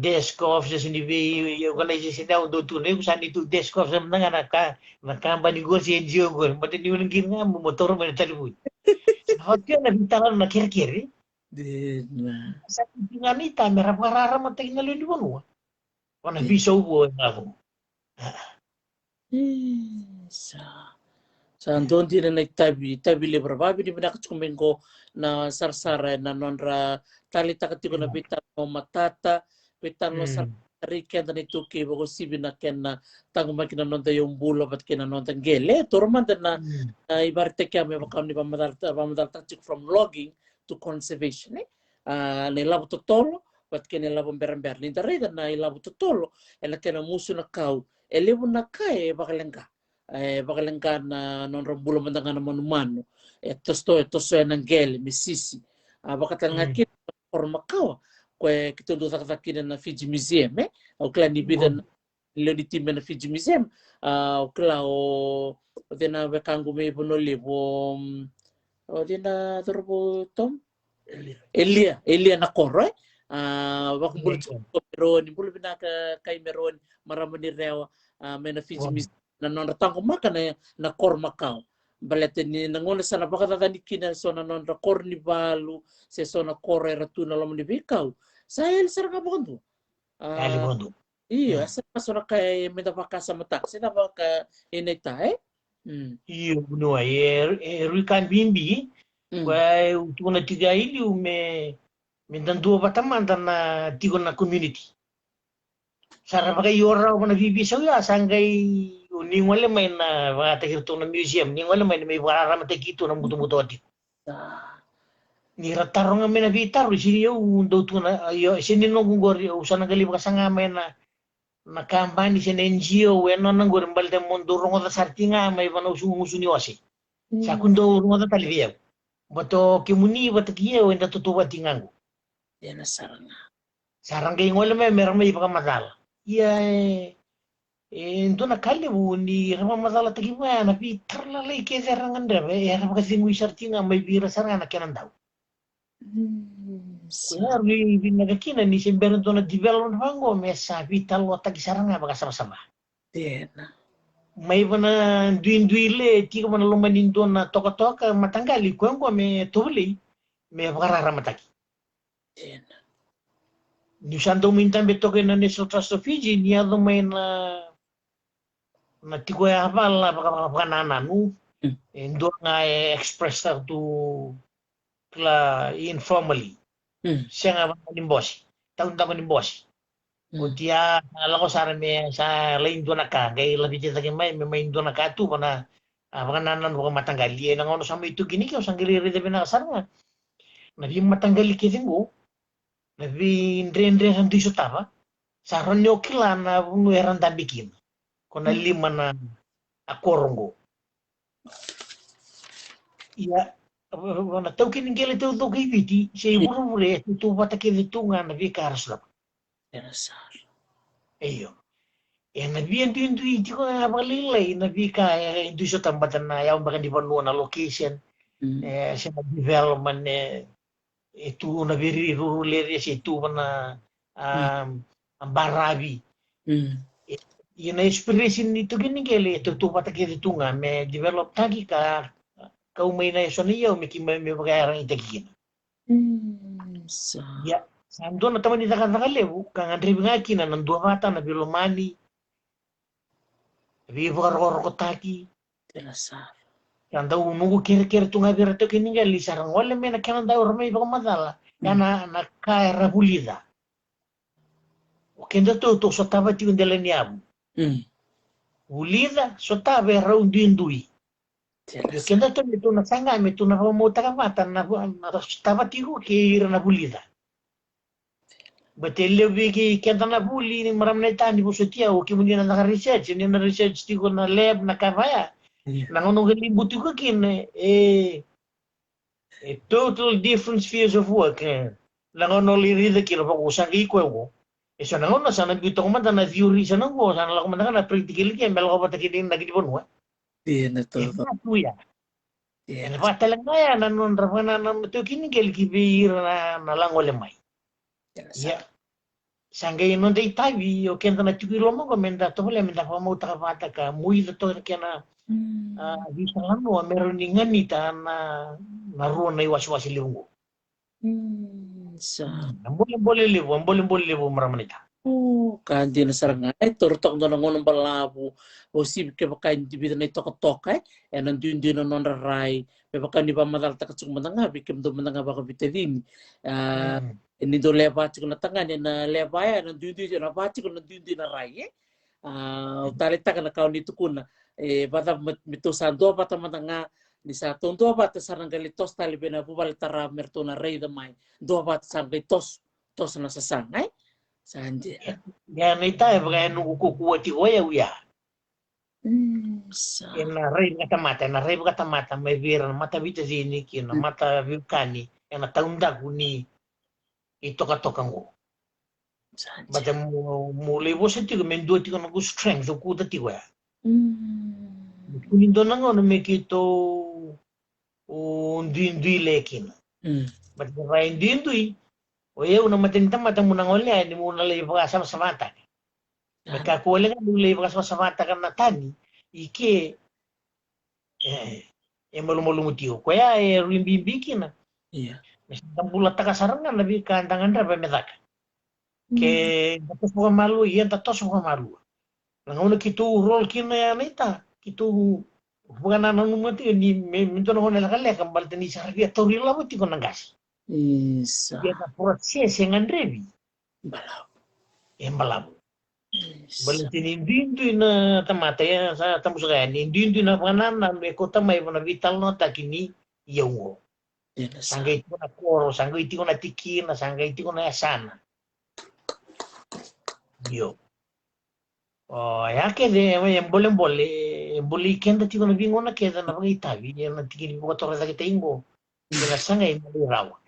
desk offices ni organization daw do to ne kusan itu desk office na nga nakamba negosyo NGO ko pati ni ulang nga motor mo na telepoy hakya na bintalan na kiri-kiri sa tinganita merap karara teknologi di mo wana biso po na ako sa andon din na tabi libre babi di binakatsukumin ko na sarsara na nonra talita katiko na bitan mo matata bitan mo sa riken na ituki bago sibi na ken na tanguman kinanonda yung bulo bat kinanonda gele turman na ibarte kaya may bakam ni pamadal tatsik from logging to conservation nilabo totolo bat kinilabo berember lintare na ilabo totolo ela kena musu na kau elebu na kai bakalengka na non rambulo mandangan na manumano tosto ng gel misisi bakatan nga kit forma kawa kwe kitundo takatakin na Fiji Museum o kla ni bidan lodi tim na Fiji Museum o kla o dena bekangu me bonolibo o dena turbo tom Elia na koro wakubul meron bulu binaka kay meron maramani rewa mena Fiji Museum na non-ratang kumaka na kormakao. Balete ni nangola sana baka tatani kina so na non rakor ni balu se so na kore ratu na lamu ni bikaw. Saya sarang abondo. Kalibondo. Iyo, asa so na kay meda baka sa mata. Sina baka inita Iyo no ruikan bimbi. Kwa utuna tiga ili mendandu batamanda na tigo na community. Sarap kay yora ko na bibisaw ya sanggay ningwala may na mga takirto na museum ningwala may wararama takito na muto-muto ati ni rataro nga may nabitaro siniyo do to na ayo sinino kung gori usa na gali baka nga may na kampanya sin NGO weno nang gori balde mundo rongo ta sartinga may bana usu ni wasi sa kundo rongo ta talivia bato kimuni batakiyo enda tutuwa tingango yan na sarang kay ngwala may meron may baka madala ito na kalibu ni rama madala tagiwa na pitar lalay kaya sarangan daw rama kasi ngui sarti nga may bira saranga na kenan daw kaya rin binagakina ni simberan to na development bango may sabi talo tagi saranga baka sama-sama may ba na duin-duile ti ko man lumanin doon na toka-toka matanggali ko may tuli may pakararama tagi ni sando mintan beto kay na National Trust of Fiji niya may na tiko ya hafal na baka nananu endo nga express ta to kla informally siya nga ni boss taon ni boss kutia ala ko sara me sa lain do na ka kay labi ta kay may do na ka tu na baka nanan baka matanggali na ngono sa mo itu gini ko sanggili rede na saranga na di matanggali kisingo na di ndre sa diso tama sa ronyo kila na nueran tabikin kona lima na akorongo. Ya, na tau kiningkele tau tau kibiti, siya iburo-bure, ito patakili tunga na vikaras lang. Eyo. Na biyan iti ko nga malilay, na vika, ito sa tambatan na yaw baka di pa na location, siya na development, ito na biriruler, siya ito na ang barabi. Yun na inspiration nito ginigili ito patakili tunga may develop tagi ka kaumay na yaso niya may magayarang itagigin ya sando na taman nita ka nakaliw kang andrib nga kina ng dua mata na bilumani vivar kotaki Jelasar. kanda nunggu kira-kira tunga bira to kini ngali sarang wala mena kana da ormai ba madala yana na kaira bulida o kenda to so tava ti ndele niabu bulida so tava raundindui yo kenda to na sanga metu na mo takamata na tava ti ko ke na bulida Batele bigi kenda na buli ni maram na tani busutia o kimuni na research ni na research ti ko na lab na kavaya na ngono gali buti ko kin a total different spheres of work na ngono li rida kilo pa usang iko ko eso na ngono sana bito ko man na theory sana ko sana la ko man na practical ki mel ko pa takidin na gidi bonwa Bien, todo. tuya en pa talaga ya na non rafana na to kini gel ki bir na langole mai ya sangay non dei tavi o kenda na tibilo mo ko menda to le menda pa mo ta pa ka muy to kena di salano meron ni ngani ta na ruo na iwas-was liungo. Sa. Boleh libo maramanita. Kandi na saranga ay turtok na nangonong balabo o sib ke baka hindi bida na ito katok nandun din na non raray pe baka ni ba madalta katsuk mananga bikim do mananga baka bitadin ini do lebat ko na tangan na lebaya nandun din na bati ko nandun din na ray utalita ka na kaun dito kuna bata mito sa do bata mananga ni sa tondo bata sarang galitos talibe na bubaltara merto na ray damay do bata sarang galitos tos na sasangay Sanje. Ya nita baka nuku kuwa ti oya uya. Na ray kata mata may vira mata vita zini kina mata vikani na taunda kuni ito katokan ko. Bata mulai bosa ti ko mendo ti ko nagu strength ko ta ti oya. Kuni do nango no mekito ndindui lekin. Bata ray ndindui Oye, una matenta mata muna ngole ni muna lay baka sama samata. Magkakuwala nga mula baka sama samata kan natani. Ike malumulumutiyo. Kaya rimbimbiki na. Iya. Masang bulat ta kasarangan nabi kandangan ra medaka. Ke tatos mo malu yan tatos mo malu. Nanguna kitu rol kina ya nita. Kitu bukan nanu mati ni minto no nela kale kambal tani sarabia torila mati ko nangas. Isa. Dia na proses yang andrevi. Balap. Balap. Balantini dindu na tamata ya sa tamus kaya ni dindu na panan na kota may na vital no takini yawo. Sanggay ito na koro, sanggay ito na tiki na sanggay ito na asana. Yo. Oh, ya que de en boleh kenda tiko na bingo na keda na pangitabi ya na tiki ni buka torre da kita ingo. Kena sanggay malirawa.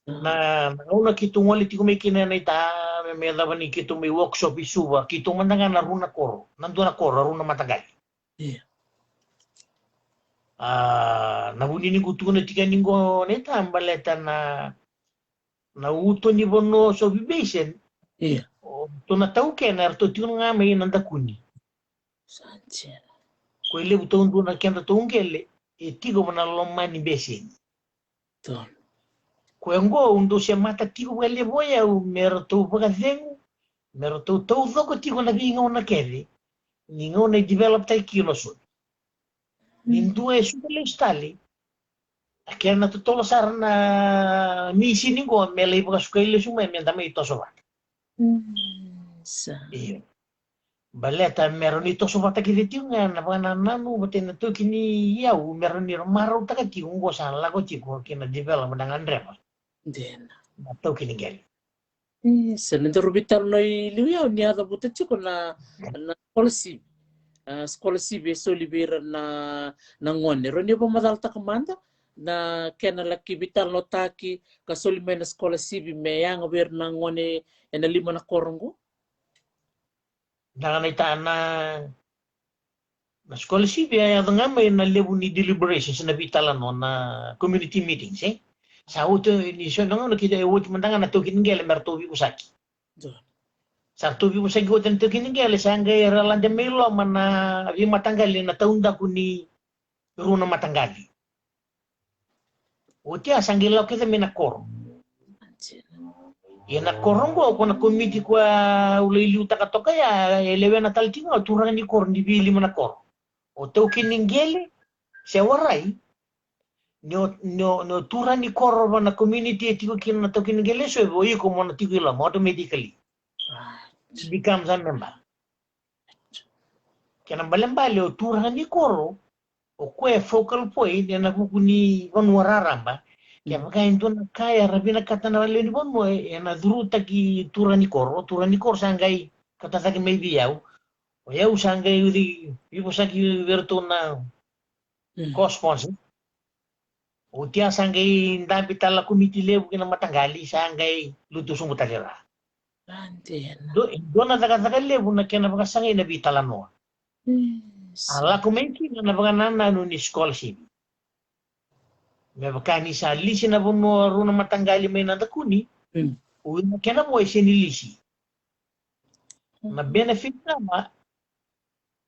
Na una kitu ngoli tiko may kinanita may daban ni kitu may workshop isuwa kitu mandanga na runa koro nandun na koro runa matagal nabuni ni kutu na tika ningo neta ambaleta na uto ni bono so bibesen to na tau ke na to tiko nga may nandakuni Sanchez ko ile buto ndo na kenda to ngele tiko mana lomma ni besen ton Kuengo undo se mata tiko wele boya u merto baga zengu merto to zoko tiko na binga una kede ninga una develop tai kilo so nindu e su le stali akena to tolo sarna misi ningo mele baga skele su me menda me to so bat sa baleta meroni to so bata kide tinga na bana nanu batena to kini ya u meroni maro ta ki ungo sa lago tiko kena develop dengan repa den Matau kini gel. Sen rubitar noi liu ni ada buta chiko na scholarship scholarship so libera na ngone ro ni ba madal ta kamanda na kena laki vital no taki ka solime na scholarship me yang ber na ngone ena lima na korongo Dangan ita na scholarship ya nga may na lebu ni deliberations na vitalan no na community meetings Sa uto ni so nang kita uto mandanga na to kiningel mertobi usaki. Sartobi usaki uto to kiningel sangay ralande melo mana vi matanggali na taunda kuni runa matanggali. Uti asangila kita minakor. Ena korongo kuna komiti kwa uliliu takatoka ya elewe na taltinga turanga ni kor ni bili mana kor. O tau kiningele se warai no turanga ni kor wana community tiko kin na tau kiningele so ebo iko mona tiko ila automatically becomes a member. Kena balembale o turanga ni koro o kwe focal point na kukuni wanwararamba. Kaya makain doon kaya rabi na katana wale ni bon mo na duru taki turani kor sangay katataki may biyaw o yaw sangay udi ibo saki verto na co-sponsor o tiya sangay ndabi tala komiti lebu kina matanggali sangay luto sumutalira do na taka lebu na kena baka sangay na bitala no ala kumenti na baka nana no ni scholarship mebakani sa lisi na bono runa matanggali may nantakuni uwi kena mo iseni lisi na benefit nama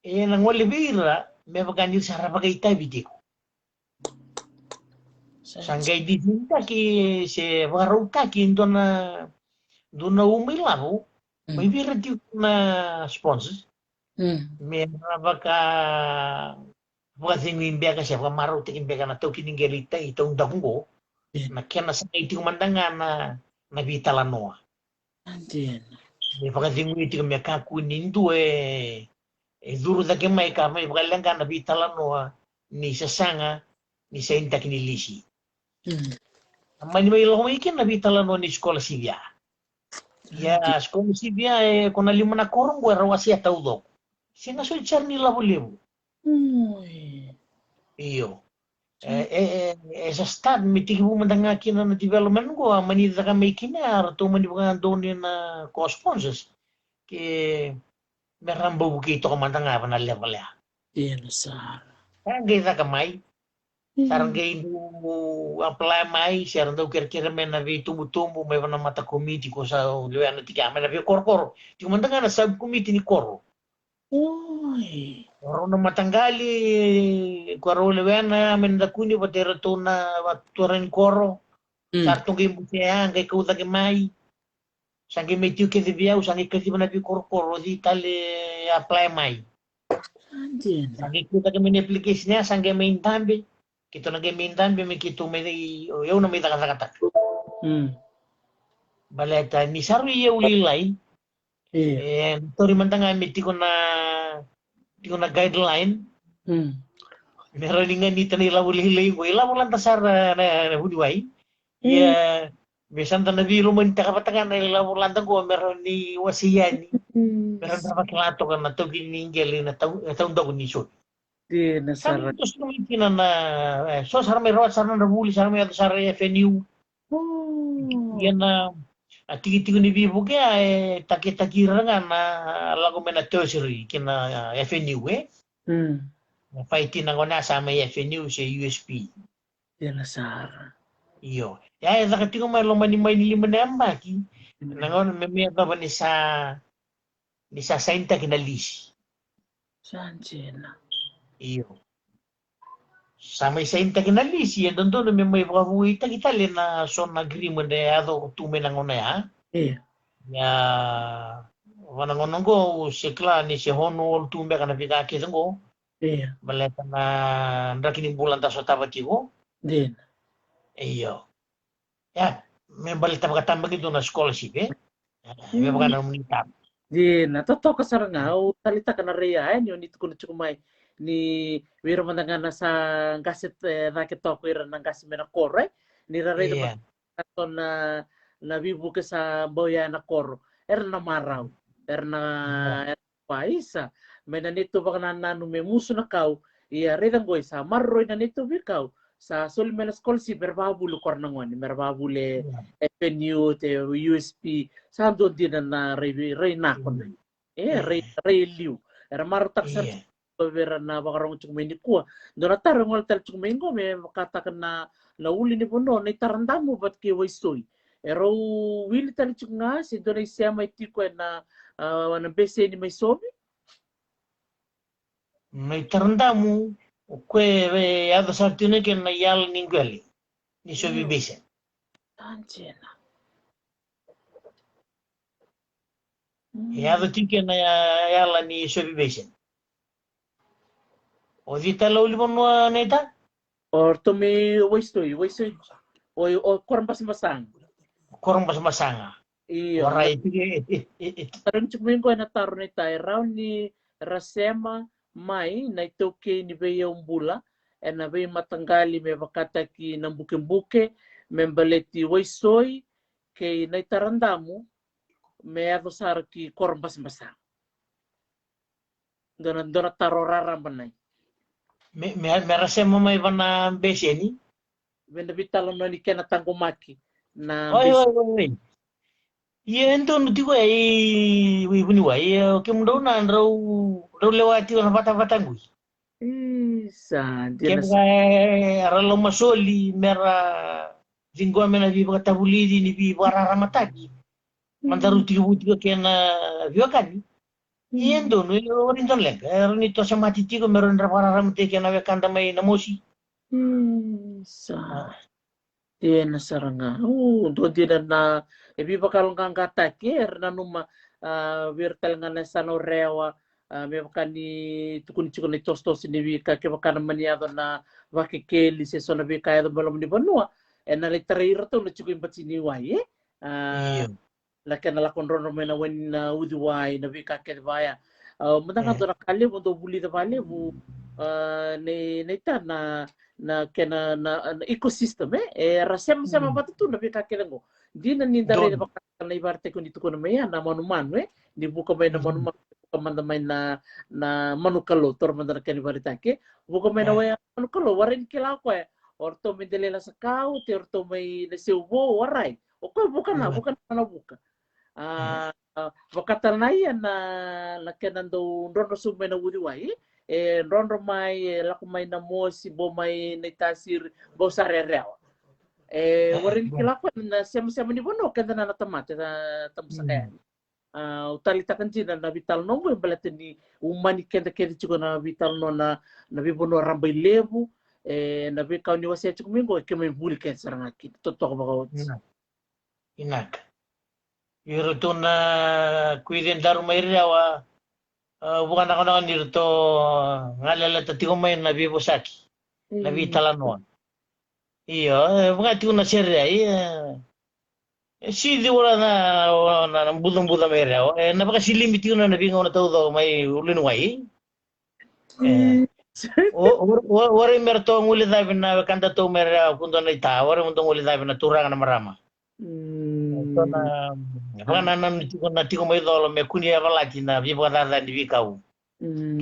na ngole bira mebakani sa rapagay tabidi ko sanggay di tinta ki se varuka ki dona umilabu may bira di na sponsors me rapaka Pagkasin imbiya kasi ako maraw ting imbiya na to kiningelita itong dakungo na kena sa iting mandanga na nabitalan no. Andiyan. May pagkasin iting may kakunin do duro da kemay ka may pagkalangga nabitalan no ni sasanga ni sa inta kinilisi. Mani may lo may kin nabitalan no ni skola sibya. Ya skola sibya kung nalima na korong wala wasi atawdok. Sina so nila bolemo. Iyo. Sa stad, may tiki bumandang nga kina na development ko, manita ka may kinar, to manibang doon na co-sponsors. Ki, meron bubukito ka mandang nga pa na level ya. Yan, sir. Sarang gaya ka may. Sarang gaya apply may, sarang daw kira-kira may nabi tumbo-tumbo, may na mata committee ko sa luyan na tika, may nabi kor-kor. Tiki mandang nga na sub-committee ni koro. Uy. Orang na matanggali kwaro lewena mendakuni patera tona waturan koro sartung kay mutya kay kauda kay mai sangi metiu ke dibiau sangi ke dibana bi koro di tale apply mai sangi kita ke main application nya sangi main tambe kita na main tambe me kito me eu na me kata baleta ni saru ye ulilai tori mantanga meti na guideline meron nga nito nila ulihilay ko ila mo lang tasar na hudiway ya besan tan nabi lumen takapatangan na ila mo lang ko meron ni wasiyan meron dapat lato kan na to giningel na taong daw ni so di nasara to sa kinan na so sar may rawat sar na buli sar may sar FNU yan na tigi-tigi ni bibo kaya taki-takira nga na lago may na tertiary kina FNU fighting ako na sa may FNU sa USP. Yan nasara. Iyo. Ya, nakati ko may lumani-may niliman na ang baki. Nangon, may ba ni sa sainta kinalis. Saan siya? Iyo. Sa may sainta kinalis, yan doon may pakabuhi tagitali na son agreement na yato tumin ang una ya. Ya, wanangon ko, sikla ni si Hono tumbe ka na pikakit ko. Baleta na rakining bulan ta sa tabati ko. Din. Iyo. Ya, may balita magkatambag ito na scholarship May mga namunitab. Din, totoo ka sar nga, talita ka na riyan, yun ito ko na chukumay ni wiro man nga nasa gasit nakita ko iran ng gasit na kore ni raray na kato na bibu ka sa boya na koro na maraw na paisa may nanito ba na may muso na kaw iya ridang goy sa marroy na nito bikaw sa sulmen school si berbabulo kor nang wani berbabule FNU te USP sa doon din na ray na kon ray liu marutak sa vera na bakarong chukmeni kuwa dona tarong wal tel chukmeni ko me katakan na uli ni bono na tarandamo bat ki waisoy ero wili tal chuknga si dona siya may tiko na wana bese ni may sobi may tarandamo kwe ada sartine ke na yal ningwali ni sobi bese tanjena Ado tike na yala ni subdivision. O di talo limon na ita? Or to me waistoi o korang pas masang. Korang mas masanga. Iyo, Waray tarang chukmingo na taro ni tayo round ni Rasema Mai na itoke ni Beya Umbula na Beya matanggali me bakata ki ng buke-buke membaleti waistoi kay na itarandamu me adosar ki korang pas masang. Dona taro rarambanay. merasa may bana besi ni. Benda bitalo no ni kena tangumaki na Oi bis. oi oi. Iya ento nuti ko ay wibuni wa iya kim do na raw lewati na bata-bata ngui. Isa, dia Kem na sa. ka aralo masoli mera jingwa mena bi bata bulidi ni bi barara mataki. Mandaru tigo kena viokani. Iya ento no orin ton lek. Ni to sa matiti ko meron ra barara mataki na kanda may namosi. Isa. Dia na saranga. Do dia na ebi bakal ngangkata ker na numa virtel ngana sano rewa me bakani tukun cikun tos tos ni bi ka ke bakana maniado na vakekeli se sona bi ka do belum di benua na literir to na cikun patini wai Iya. la kana la kon rono mena wen udi wai na bi ka ke baya mudanga do na kali mo do buli da vale bu ne ta na kena na ecosystem rasem sama batu tu na bika kelengo di na nindare Don. na baka na ibarte ko dito ko na maya na manu di buka may na manu manu may na manukalo tor man na kani barita ke buka may na waya manukalo warin kila ko orto may delela sa kau te orto may na siubo waray o ko bukan na buka wakatan na yan na kenando rono sumay na wudi wai rondo mai laku mai na mosi bo mai na tasir bo sarereo warin kilako na siyama ni bono kanda na natamate na tamusakaya utalita kanjina na vital no mo balate ni umani kenda kenda chuko na vital no na bibono rambai lebu na bi kauni wasi chuko mingo kemay buli ken sarangaki totoko bako Inak. Yuro to na kuiden daru mairawa bukan ako nirto ngalala tatigo may nabibosaki nabitalanoan. Iyo, mga tigo na sirya si di wala na budang mairawa napakasilimit tigo na nabingaw na tawdo may ulinuway. Wari merto ang ulit dabi na kanda to mairawa kundo na ita, wari mundong ulit dabi na turangan na marama. So na nati ko may dolo me kunia balaki na bibo dada di bikau.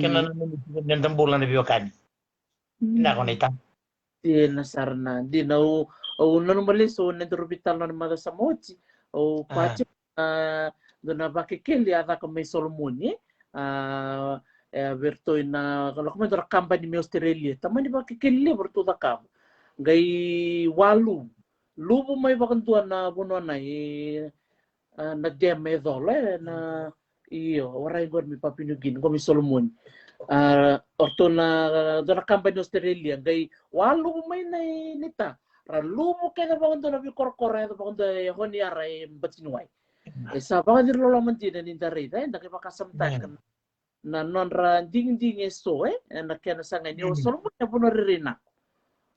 Kena na tambulan na biokani. Ina ko nita. Di nasarna di na o normally so na rubital na mada sa mochi o pache do na bakikeli ada ka may solomoni verto na kalau kami dora company me Australia tamani bakikeli verto da kam gai walu lubu may bakantuan na buno na nagdeme dole na iyo waray god mi papinugin ko mi solomon orto na do na company Australia gai walu may na nita ralumo kay na bakanto na bi korkore na bakanto honi aray batinway sa baka dir lola man din ni darita nakipakasamtak na non ra ding eso na kaya na sa ngayon solomon na puno ririna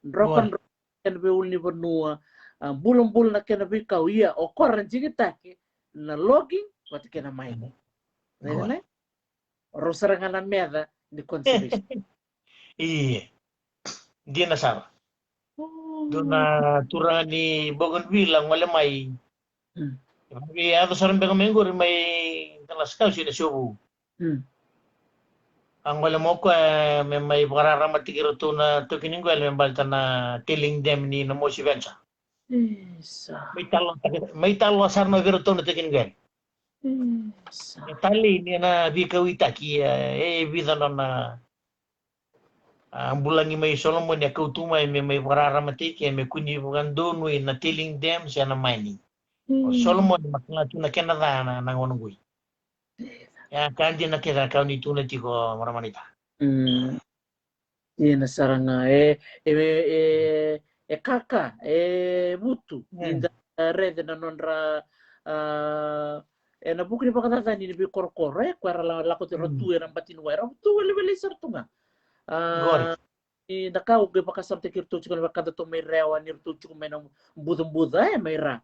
rokan kan be ulni bonua bulong-bulong na kena bikaw iya o koran jigitake na login pati kena main ne rosarangan na meda di conservation Iya. Dia na sama. Doon na turangan ni Bougainville ang malamay. Kaya ato sa rin minggo may talaskaw sila subo. Ang malamok ko may pararamat tikiro to na to kiningwel may balta na tiling dem ni na mo si Vensa. May talo asar na viro to na tikiningwel. Tali ni na bikawita ki vida na ang bulangi may Solomon ya kautumay may pararamat ki may kunyi bukan doon na tiling dem siya na mining. Solomon makna tu na Canada na nangonunggoy. Ya kanji na kira kau ni tu na tiko maramanita. Ina saranga kaka butu inda rede na nonra na buku ni pakatata ni bi korkoro kuara la ko te rotu era batin wa era tu wele sartunga nakau ge pakasam te kirtu chukon bakata to mai rewa ni tu chukon mai buda mai ra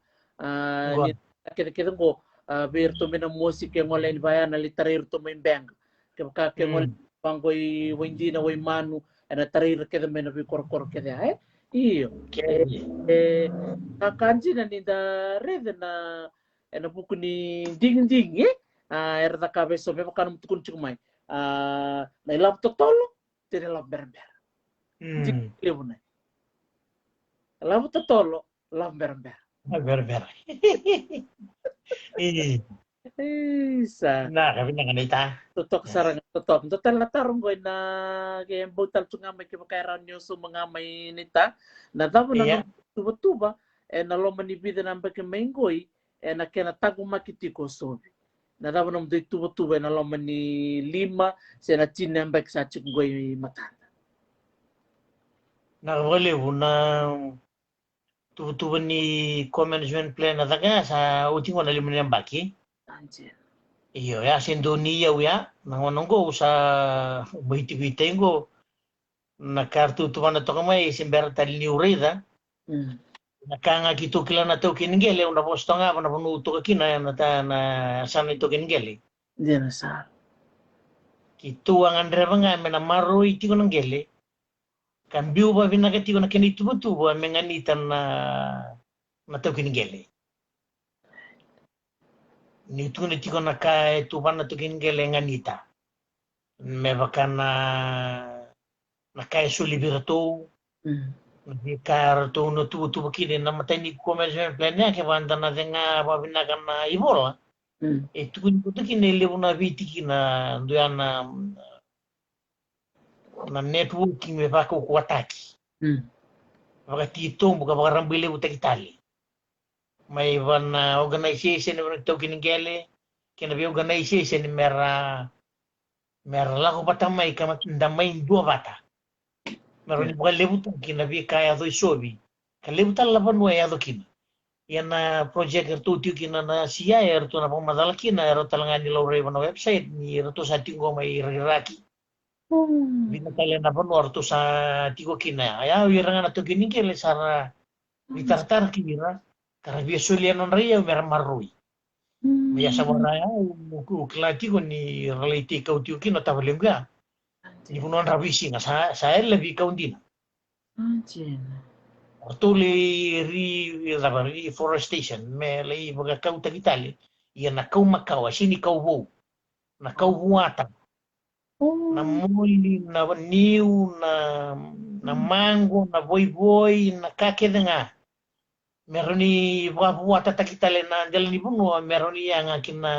ni kede go bir to mai musik yang online baya na litarir to mai bang ke ngol pangoi windi na wai manu ana tarir kede mai na bi korkoro kede iyo kakanji na ni da rede na buku ni ding era da cabeça me makan tukun chukmai na ilam tolo tene lam berber Lebuna. Lamu tolo, lam berber. Berber. Isa. Nah, kami nak nita. Tutok sarang tutok. Total na tarong koy na game butal tungamay kipakairan nyo so mga may nita. Na tamo na tuba-tuba na lo manibida na mbake mengoy na kena tago makitiko sobi. Na tamo na mdoy tuba-tuba na lo mani lima na tinembek sa chikgoy matanda. Nakawali na tubutuban ni co-management plan na taga sa uting wala liman yung baki. Iyo ya Indonesia ya nangononggo sa bahiti-bahiti ko nakartutuban na to kamay simber tali ni ureda. Nakanga kito kila na to kiningele una posto nga na punuto ka kina na sana ito kiningele. Hindi na sa. Kito ang andre nga menamaro iti ko ng gele. Cambiu ba vinagati ko na kinitubo menganitan na tao kinigele. Nito niti ko na kay tuban na to kinigele nganita. Me baka na kay sulibirato. Kaya to no tubo kini na matay ni commercial plan niya kaya banda na nga babinakan na ibola. Ito ko kinile na viti kina duyan na networking me baka kuataki. Wakati ito buka baka rambile utak itali. May iban organization na ito kinigele, kinabi organization mera lako bata may kamay dua bata. Meron buka lebutan kinabi kaya do isobi. Kalibutan laban mo yado kina. Yan na project ito tiyo kina na siya ito na pamadala kina ito talaga nilawray na website ni ito sa tinggo may riraki. Binatala na pun orto sa tigo kina. Ayaw irang na to kinigele sara bitartar kira. Karena biasulian non ria merah marui. Biasa waraya uklati ko ni relate kau tigo kina tawalimga. Ni punon rabisi na saya lebih kau dina. Orto li reforestation me le baga kau tagitali. Ia na kau makawa sini kau bo. Na kau buata. Na muli, na niu, na mango, na boy, na kakeda nga. Meron ni buwa tatakitale na jalan ni bunwa, meron ni yang akin na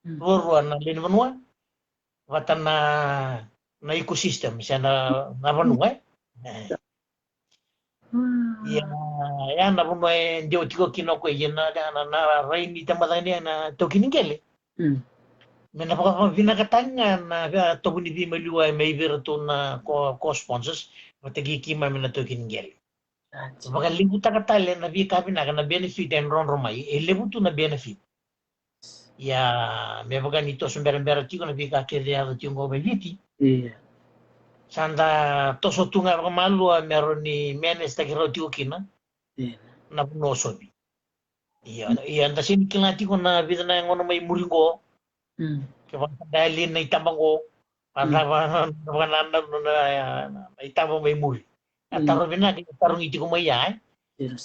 ruwa na linwanwa. Watan na ecosystem siya na bunwa. Yan na bunwa ndio tiko kinoko yan na rain itambadan niya na tokiningele. Napaka pinakatangan na to ni di maluwa may virtu na co-sponsors matagikima na to kinigel. Baka libuta ka tali na bi kapi na benefit and ron romay libuto na benefit. Ya may baga nito sumber tiko na bi kakiri ya tiyong gobeliti. Sanda to so tunga baka malua meron ni menes takiro tiko kina. Na punosobi. Iya anda sini kilati ko na vida na ngono may muringo. Dahil na itabang ko, para itabang may muli. At tarong na, tarong iti kumaya,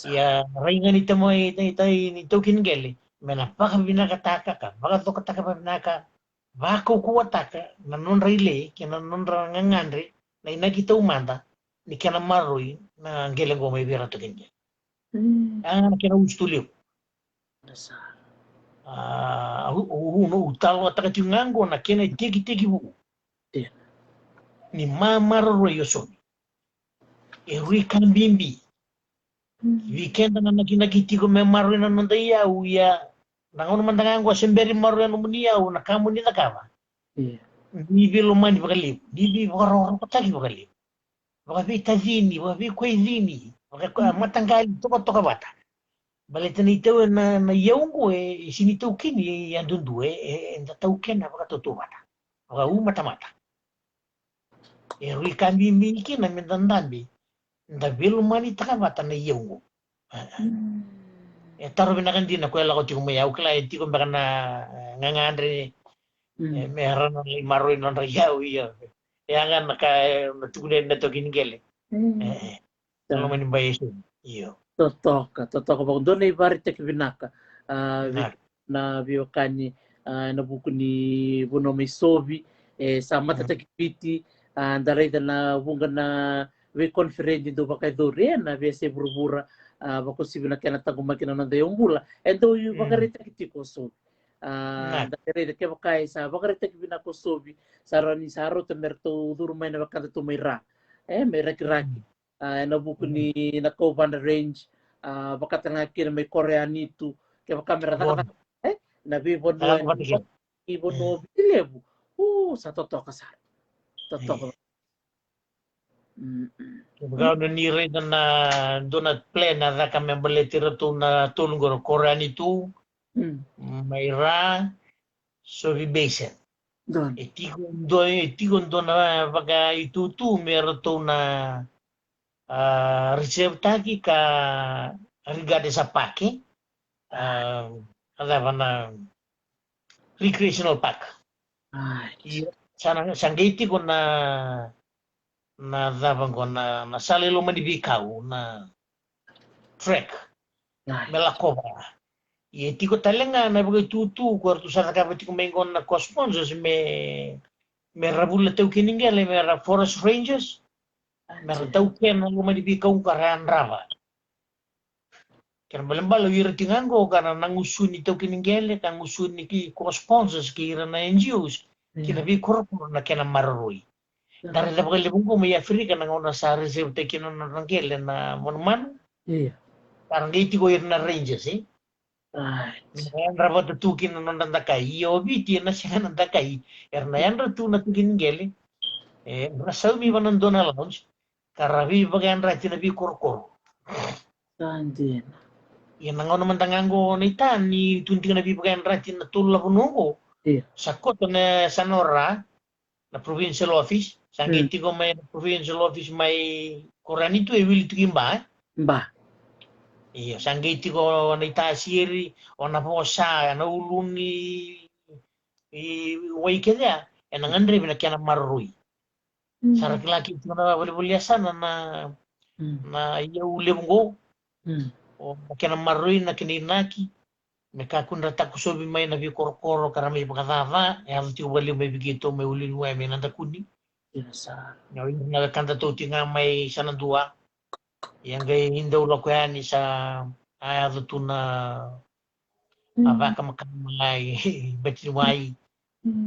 ya ringan ito mo ito kinigeli. May napaka binakataka ka, baka ito kataka pa binaka, baka kuwataka, na non relay, kina non rangangandri, na inakita umanda, ni kina maroy, na gelang ko may bira to kinigeli. Ang kina ustuliw. Utalo ataka ngango na kena tiki bu. Ni mamaro yoso. Kan bimbi. Weekend na nakinakiti ko memaro na nandaya uya. Nangono mandangan ko semberi maro na munia na kamu ni nakama. Bibi lumani bakalip. Bibi bakarong pataki bakalip. Baka bi tazini, baka bi kwezini. Baka matanggali toka bata. Baleta ni tau na yaungo sini tau kini andundu nda tau kena baka tau mata. Baka mata-mata. Rui kambi miki na mendandambi. Nda belu mani takamata na yaungo. Taro binakan din ako ko tiko may kla tiko baka na ngangandre meron na maroy non rayaw iya. Nga naka natugunan na to ginigele. Kalau manin bayesu. Iyo. Totoka bang doon ay bari tek binaka Nah. na biokani na buku ni Buno Misovi sama tatak piti daray na bunga na we conference do bakay do rin na bese burbura bako sibi na kena tago makina na dayong bula and do yu bakarita kitiko so daray ke bakay sa bakarita binako sobi sarani saro temerto durmay na bakanta tumayra may raki na buku ni nako Banda Range baka tanga kira may Korean itu kaya kamera na bibon no bilebu sa totoo kasar totoo Kau ni reda na donat plan na kami baletira tu na tulong ko Korean itu mayra Sovi Basin. Etikon do na baga itu tu merto na reserve tagi ka rigade sa pake ada na recreational park. Sana sanggiti ko na daban ko na salilo manibikaw na trek melakova. Tiko talenga na bagay tutu kwarto sa nakapati ko mengon na co-sponsors me rabula tau kiningale me forest rangers me tau ken na manibikaw karan rava. Kaya balambalo yuritingan ko karena nangusun ni tau kiningale kang usun ni ki co-sponsors ki na NGOs kinabi korpor na kena mararoi. Dari dapat lebih ko may Afrika na ngona sa reserve te kino na rangkele na monuman. Karang giti ko na rangers Yan rabat tukin na nandakai. Iyo biti na siya nandakai. Erna yan ratu na tukin gele. Rasaw mi banan dona lounge. Karabi bagan rati na bi korkor. Tandin. Yan nga naman tangango ni tan ni tunting na bi bagan rati na tula punungo. Sakot na Sanora na provincial office. Sangiti ko may provincial office may Koranito will tukin ba? Ba. Iya, sanggiti ko na itasiri o na po sa na uluni way kaya nangandre na kaya na marui. Sarak laki ito na wali-waliasan na iya ulim ko o kaya na marui na kininaki may kakunda tako sobi may na bikorkoro karena may pagkatava yang tiyo wali may bigito may ulin may nandakuni. Ngawin nagkanta to tinga may sanandua. Yang gay hindaw lo ko yan sa ayaw to na mabaka makamay batiway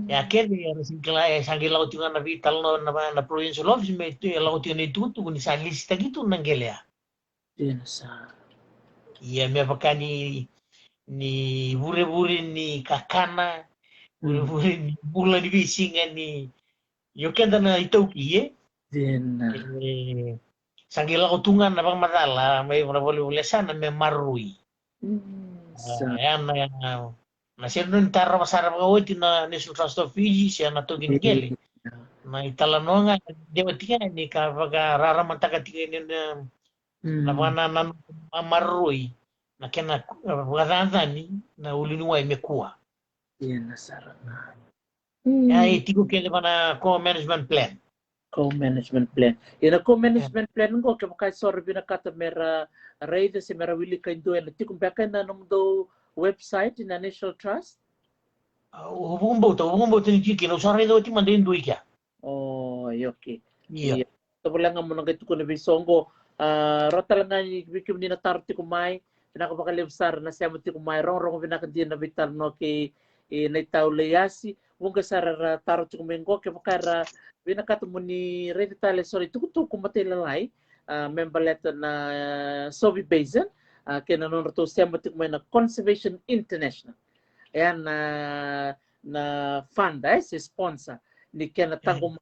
ya kaya yan singkala sangilaw tinga na vital no na provincial office may ito law tinga ito ni sa lista gitu nang gelya iya may baka ni bure-bure ni kakana bure-bure ni bula ni bisingan ni yo kenda na ito kiye Sanggila utungan na bang madala may boleh sana may marui. Yan na sino tara masarap ka uti na National Trust of Fiji siya na to ginigeli. Na italano nga dewa tingin ni kapag raraman taga tingin na mga marui na kena wadadani na ulinuay may kuha. Yan nasarap na. Ay tigo kaya na co-management plan. Co-management plan. Yung co-management plan ko kaya makay sorry binakata mera raid si mera willi kayo doon. Ti kung baka na nung do website na National Trust? Hubungan ba ni Kiki? Usara daw ti mandayin doon kya. Oh, okay. Iya. Ito lang nga mo nang ito ko na bisongo. Rota lang nga bikim ni nataro ti kumay. Pinakabakalibsar na siya mo ti kumay. Rong binakadin na bitar no kay naitaw layasi. Wong kasara taro ti kumengo kaya makara binakato mo ni Red Tale sorry tukuto kumatay lalay member letter na Soviet Basin kaya nanonoto siya mo ti kumay na Conservation International. Ayan na fund si sponsor ni kaya natanggo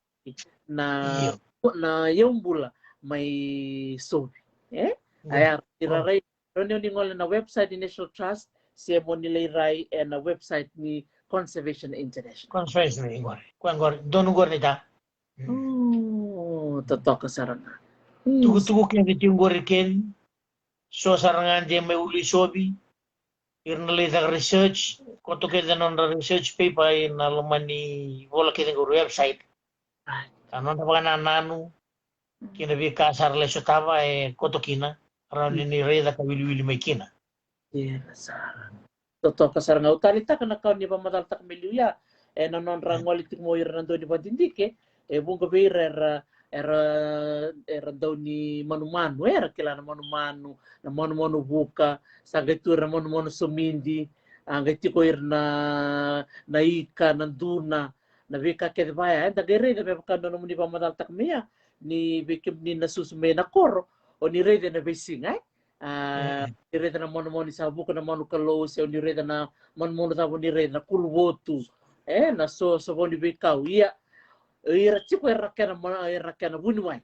na yung bula may Soviet. Ayan tiraray Ronyo ni ngol na website ni National Trust, siya mo nilay rai na website ni Conservation International. Conservation ngor. Ngor don ngor ni ta. Oh, totoo ka saranga. Tugu-tugu ken ti ngor ken. So sarangan je may uli sobi. Irnalay sa research, koto kita non research paper in alaman ni wala kita ngor website. Ano na ba nanu? Kinabi kasar le sotava koto kina. Around ni reda ka wili may kina. Yes. Totoo ka saranga. Utalita ka na kaon ni pamadalta ka miluya. Nanon rangwali mo ira nando ni padindike. Bunga beira era daw ni manumano. Era kila na manumano buka. Sagaitura na manumano sumindi. Ang gaiti ko ira na ika, nanduna. Na vika kaya baya. Dagay na pepakando naman ni pamadalta ka miya. Ni bikim ni nasusumay na koro. O ni reda na basingay. Ni reda na mono sa buko na mono kalos. O ni reda na mono tabo ni reda na kulwotu. Na so ni bikaw. Ira chico era kena bunway.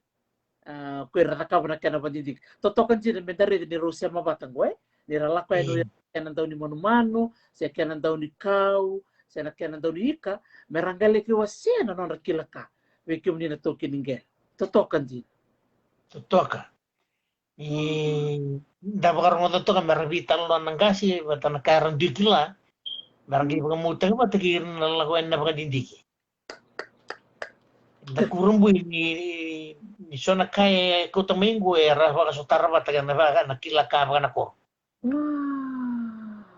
Ko era rakab na kena padidik. Totokan din mentari ni Rusia mabatang we. Ni ralako ay kena daw ni mano siya kena daw ni kau, siya kena daw ni ika, meranggali ki wasia na non rakilaka. Wikim ni natokin ningel. Totokan din. Totoka. Dapat orang itu kan merabitan lo nangkasi, batan karan dikila, barangkali pengemutang apa tekirin lakukan apa dindiki. Da kurang bu ni sona kai kota minggu era baka sotara batagan na baka nakila ka baka nako.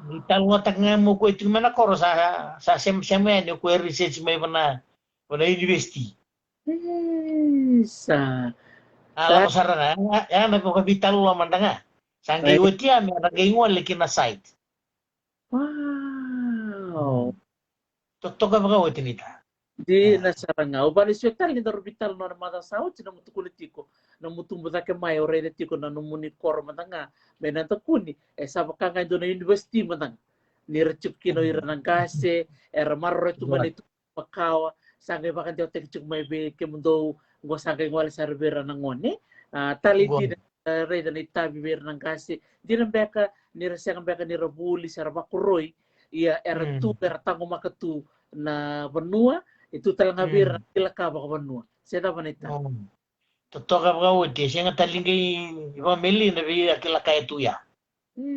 Ni talwa tagna mo ko itu mana koro sa sem ko research may wana university. Sa Alam ko sarana ya na ko kapital lo mandanga. Sanggi wati ami na gaingwa lekin na site. Wow. Totoo ka baka wati nita. Di nasaranga. O bali svetal ni darubital no mata sao na mutukulitiko. Na mutumbuta ke mai ore tiko na numuni kor matanga. May natakuni. Sa bakanga do na university matanga. Ni recuk kino ira ng kase. Era marro ito man ito pakawa. Sangay baka diyo tek chuk may be ke mundo ngo sangay ngwali sa ribera ng ngone. Tali di reda na itabi bera ng kase. Di nang beka ni resang beka ni rabuli sa rabakuroy. Iya era tu era tango makatu na benua. Itu talaga bira kilaka baka banua. Seda panita. Totoo ka baka wati. Siya nga talingay pamili na biya kilaka ito ya.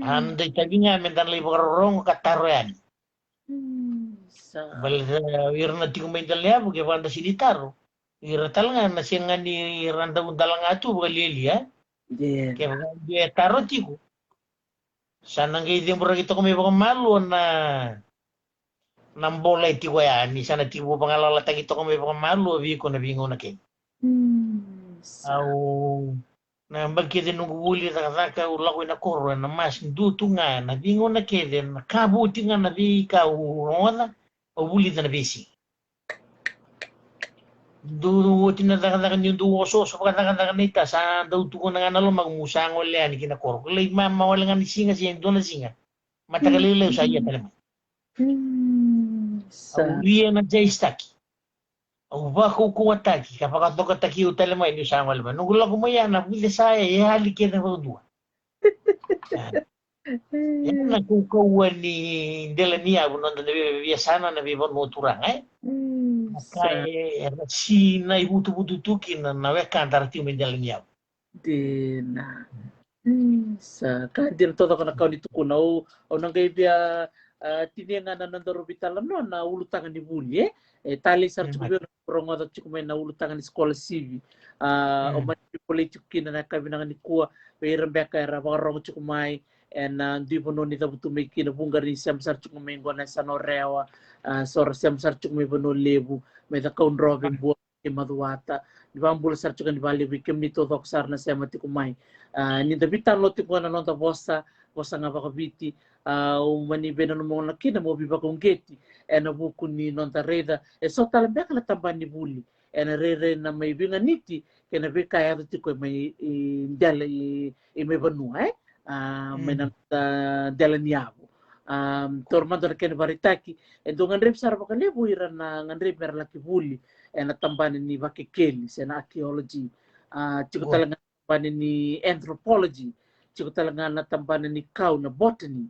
Anday tabi nga mentan lay bakarorong kataro yan. Bal wira na tigo may dalya buke banda sinitaro. Wira talaga na siya nga ni randa undalang ato baka lili ya. Kaya baka taro tigo. Sana nga hindi mo ito kami baka malo na nambola iti ko yan, ni sana tibo pangalalata ito kami pangamalu, abi ko na bingo na kin. Aw, na bagkide nung guli nakataka ula ko na koro na mas duto nga, na bingo na kede, nakabuti nga na bi ka uronga, o buli na bisi. Duto tinataka yung duwoso, so pagkataka nita, sa daw tuko na nga nalo magmusang wala yan, kinakoro. Kulay mawala nga ni singa siya, doon na singa. Matakalilaw sa iya talaga. Ulia na jaistaki. Au bako kuwataki kapag ato kataki utalama ini sama lama. Nungula kumayana bila saya ya hali kita berdua. Yan na kukawan ni dela niya bunon na biasana na bibon mo turang kaya si na ibutu-bututukin na naweka antara tiu mendela niya. Dina. Sa kadir to ko na kaw dito ko na o nang gaibya tinianga na nandarubital no na ulutangan ni bunye tali sar chukubi rongo da chukumay na ulutangan ni sekolah civi o man politik kina na kabinangan ni kuwa peiram beka era baka rongo chukumay en di bono ni tabutu may kina bungari siam sar chukumay ngona sa norewa sor siam sar chukumay bono lebu may da kaun robin buwa ke maduata di bambul sar chukan di bali bikem ni totok sar na siya mati kumay ni dabitan lo tipo na nonta bossa nga baka biti umani bena no mga nakina mo biba kong geti na buku ni nonta reda so talambia kala tamban ni buli na rere na may binga niti kena be kaya ti ko may dala may banua may nanta dala niabo tormando kena baritaki dongan rep sar baka lebu ira na nganrep mer laki buli na tamban ni bakikeli sa na archaeology chiko talaga tamban ni anthropology Chiko talaga na tambanan ni kau na botany.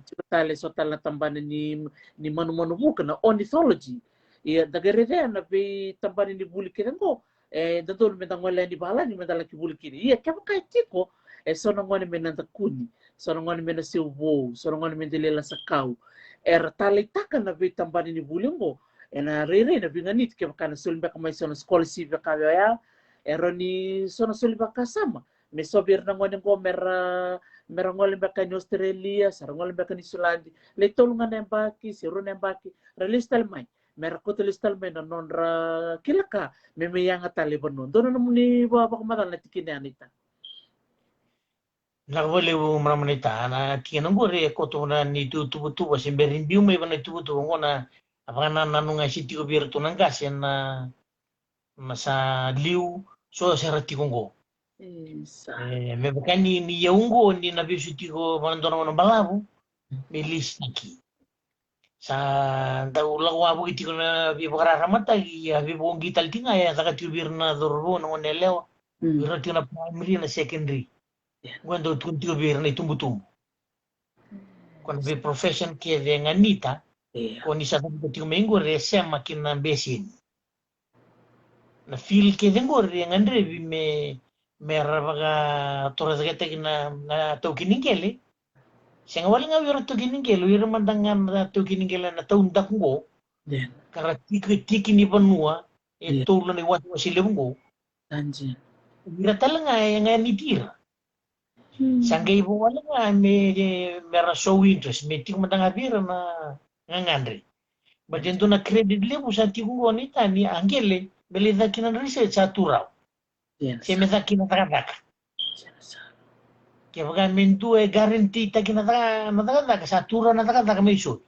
Chiko tala so tala tambanan ni manu-manu buka na ornithology. Ia dagarerea na be tambanan ni buli kira ngo. Dadol me tangwala ni bala ni medala ki buli kira. Ia kama kai tiko so nangwani me nanda kuni. So nangwani me na siwo. So nangwani me dilela sa kau. Era tala itaka na be tambanan ni buli ngo. Na rere na binganit kaya kana sulimba kama iso na scholarship ya kayo ya. Era ni so na sulimba kasama. Me sobir na ngoni ko mera ngoli mbaka ni Australia, sarang ngoli mbaka ni Sulandi. Le tolungan na mbaki, siru na mbaki. Relistal mai. Mera ko listal mai na nonra kilaka. Me yang taliban non. Dono na muni baba kumadal na tikini anita. Nakawali mo maramanita na kinangguri ko to na ni tubu-tubu simberin biu may na tubu-tubu ko na apakana nanunga si tiko biro to nang gas yan na sa liu so sa ratikongo. Me bakani ni yaungo ni nabi si tiko manandona mo ng balabu may listiki. Sa daulawa bu itiko na bibakara ramata bibong gital tinga ya saka tibir na dorbo na onelewa. Biro tiko na primary na secondary. Quando tutti governi tumbutumbu. Quando vi profession che venga nita, con i sati tutti mengo resema che na besin. Na feel che vengo ngandre vi me rabaga torazgete na tokiningele. Senga wali nga wiro tokiningele, wiro mandangan na tokiningele na taunda ko. Kara tiki ni panua e tolo ni watu wasilebungo. Anjir. Wira talanga nga nitira. Sanggay po wala nga mera show interest may tiko matangabira na ngangandre. But dito na credit level sa tiko ko nita ni Angele belida kinan research sa turaw. Siya may kinataka. Kaya baga mintu guarantee ta kinataka sa turaw na taka may show.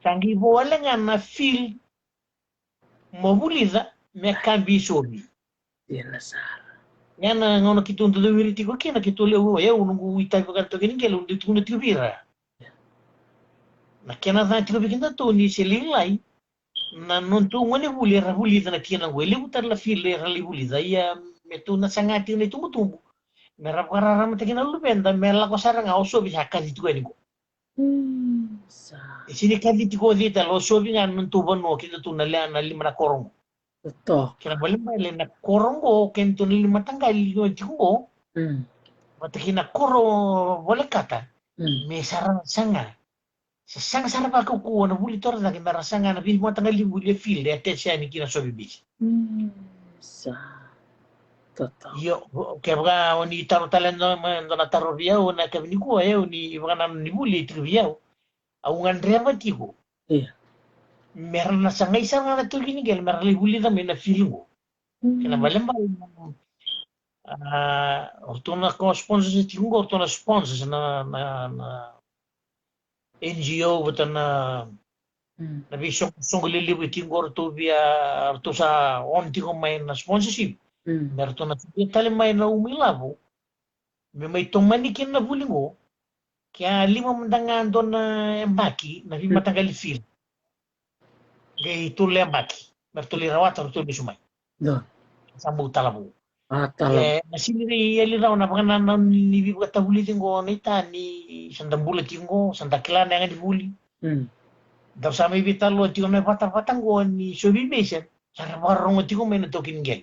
Sanggay po wala nga na feel mabulida may kambi show. Yan ngono kitundu do wiriti ko kina kitule wo ya unungu itai ko kanto kini kelo ndi tunu tibira. Na kena na tiko bikinda to ni selilai na non tu ngone buli ra buli na kina wele utar la file ra li buli da ya metu na sangati ni tumbu tumbu. Mera parara mate kina lu benda mela ko saranga oso bisa kasi tiko ni ko. Sini kasi tiko dita lo so binga non tu bono kita tu na lima na korong. Betul. Kira balik balik na korongo kento ni lima tanggal yo tiko. Mata kina koro boleh kata. Me sarang sanga. Sanga sarapa ko ko na buli tor na kina sanga na bil mo tanggal li buli feel de atensya ni kina so bibis. Sa. Betul. Yo kaya baga oni taro talento na taro biao na kabini ko ni baga na ni buli trivia. Aungan reba tiko. Iya. Meron na sa ngay sa nga natulog ni Gel, meron libuli na may na feeling mo. Kaya balang ba, orto na ko sponsor sa tinggo, orto na sponsor na NGO, buta na bisong lilibu tinggo, orto sa onti ko may na sponsorship. Meron to na talim may na umilabo. May tumanikin na buli mo, kaya lima mandangan doon na embaki, na matanggal feel. Gay tulle baki, bertuli rawat bertuli sumai. Do. Sambu talabu. Talabu. Masini yali raw na pagana ni bibu kata buli tingo nita ni sandang buli tingo, sandang kilana yang dibuli. Daw sa may bitalo tingo may patang go ni sobi besen, sa barong tingo may natokin gel.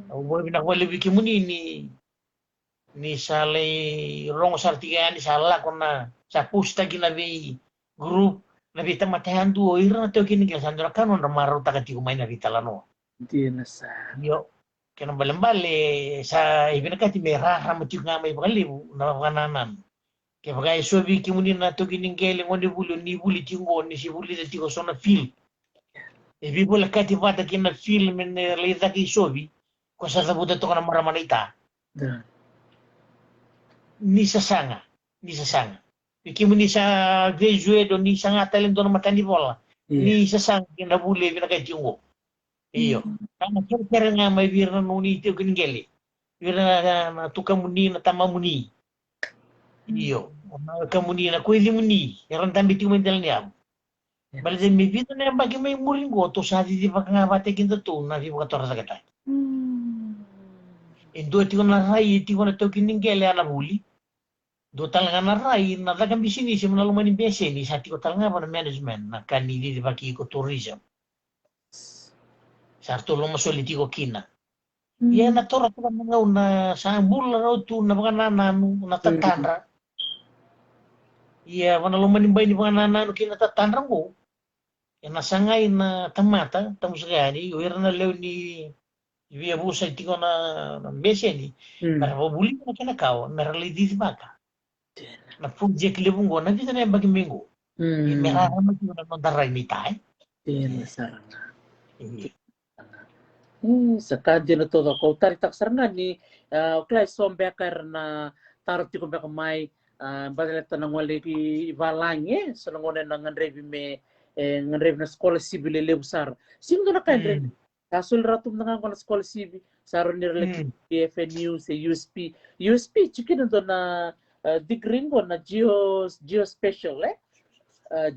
Boy binakwali biki muni ni salay rong sartiga ni sala ko na sa pusta ginabi group Nabita matahan duo ira na teo kini kila sandra kanon ramaro takati kumay na rita lano. Hindi na sa. Yo, kaya balambale sa ibinakati may raha mo tiyo nga may pangaliw na kananan. Kaya bagay sobi kimuni na to kining keling ni buli tingo ni si buli na tiyo so na feel. Ibi bola kati pata kina feel men leita ki sobi ko sa sabuta to kana maramanita. Ni sasanga. Ikimuni sa graduate o ni sa nga talento na matandi bola. Ni sa sang kinabuli pinakaitingo. Iyo. Kaya kira nga may bira na nuni ito kiningeli. Bira na tukamuni na tamamuni. Iyo. Kamuni na kuwili muni. Yaran tambi tingumendal niya. Bali din may bito na yung bagi may muring ko. To sa di pa nga bate kinto to na di pa katora sa katay. Indo tiko na rai tiko na toki ningele ana buli. Do talanga na rai na daga bisini si mna lumani bese ni sa tiko talanga pa na management na kanili di baki ko tourism. Sarto lo masoli tiko kina. Ia na tora tora mga una sa bula raw tu na mga nananu na tatandra. Ia wana lumani bay ni mga nananu kina tatandra mo. Ia na sangay na tamata tamusagani uira na leo ni via busa tiko na bese ni. Para buli na kina kao na reality di baka. Na project lebungo na kita na bagi minggu. Merah mo tiko na daray ni tay. Saranga. Sakadya na todo ko tari tak saranga ni klay sombe karena tarot tiko ba kamay badaleta nang wali ki valange so nangone nang revi me ngan na sekolah sibil lebusar sing na kain kasul ratum nang na sekolah sibil saron ni relek FNU se USP chikin do na degree ngo na geospatial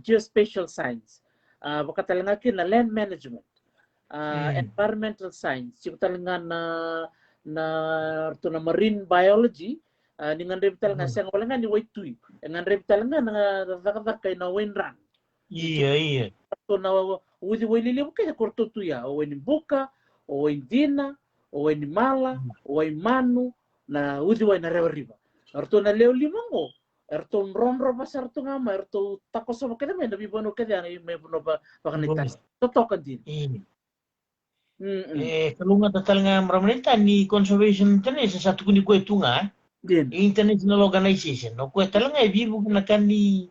geospatial science bakatalanga kin na land management environmental science yung talaga na marine biology ningan rin talaga siya wala nga ni Waitui ngan rin talaga na kay na Wenran iya to na udi lili kay korto tuya o ni buka o dina o ni mala o manu na udi na riba arto na leo limango erto ronro pasar to nga ma erto takos mo kada may nabibono kada may buno ba pakanita totokan din kalunga talaga maramanita ni conservation internet sa satu kuni kue tunga international organization no kue talaga vivo na kani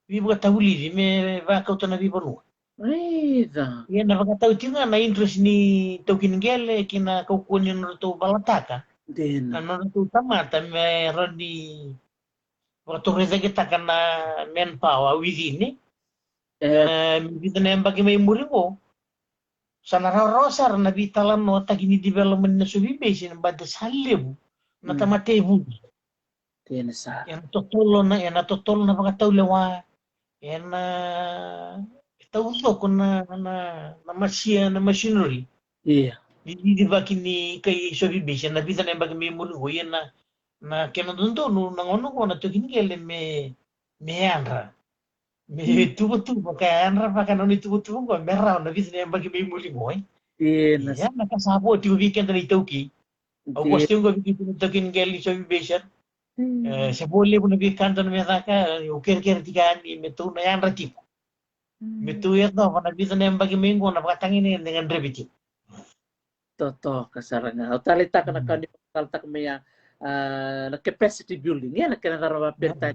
vivo katahuli di me va kauta na vivo no iya na vakatau tinga na interest ni tokin gele kina kaukuni no to balataka na no to tamata me rodi waktu reza kita kana manpower within ni kita nembagi may muringo sana rosar na bitalan no tagini development na subibase na bada salebu na tamatebu yan totolo na pakataw lewa yan tawto ko na machinery di ba kini kay subibase na bitalan na bagay mo ko yan na kinadundo no nangono ko na to kinigele me anra me tubo kaya anra pa kanoni tubo ko merra na bisa na bagi may muli mo iya nakasabo ti weekend na itoki o gusto ko bikin tokin geli so bibesar sa bole mo na bikan na meraka o ker tikan ni metu na anra tipo metu ya no na bisa na bagi minggu na pakatangin dengan rebiti toto kasaranga o talita ka na kanip taltak maya na capacity building yan na kinakarawa perta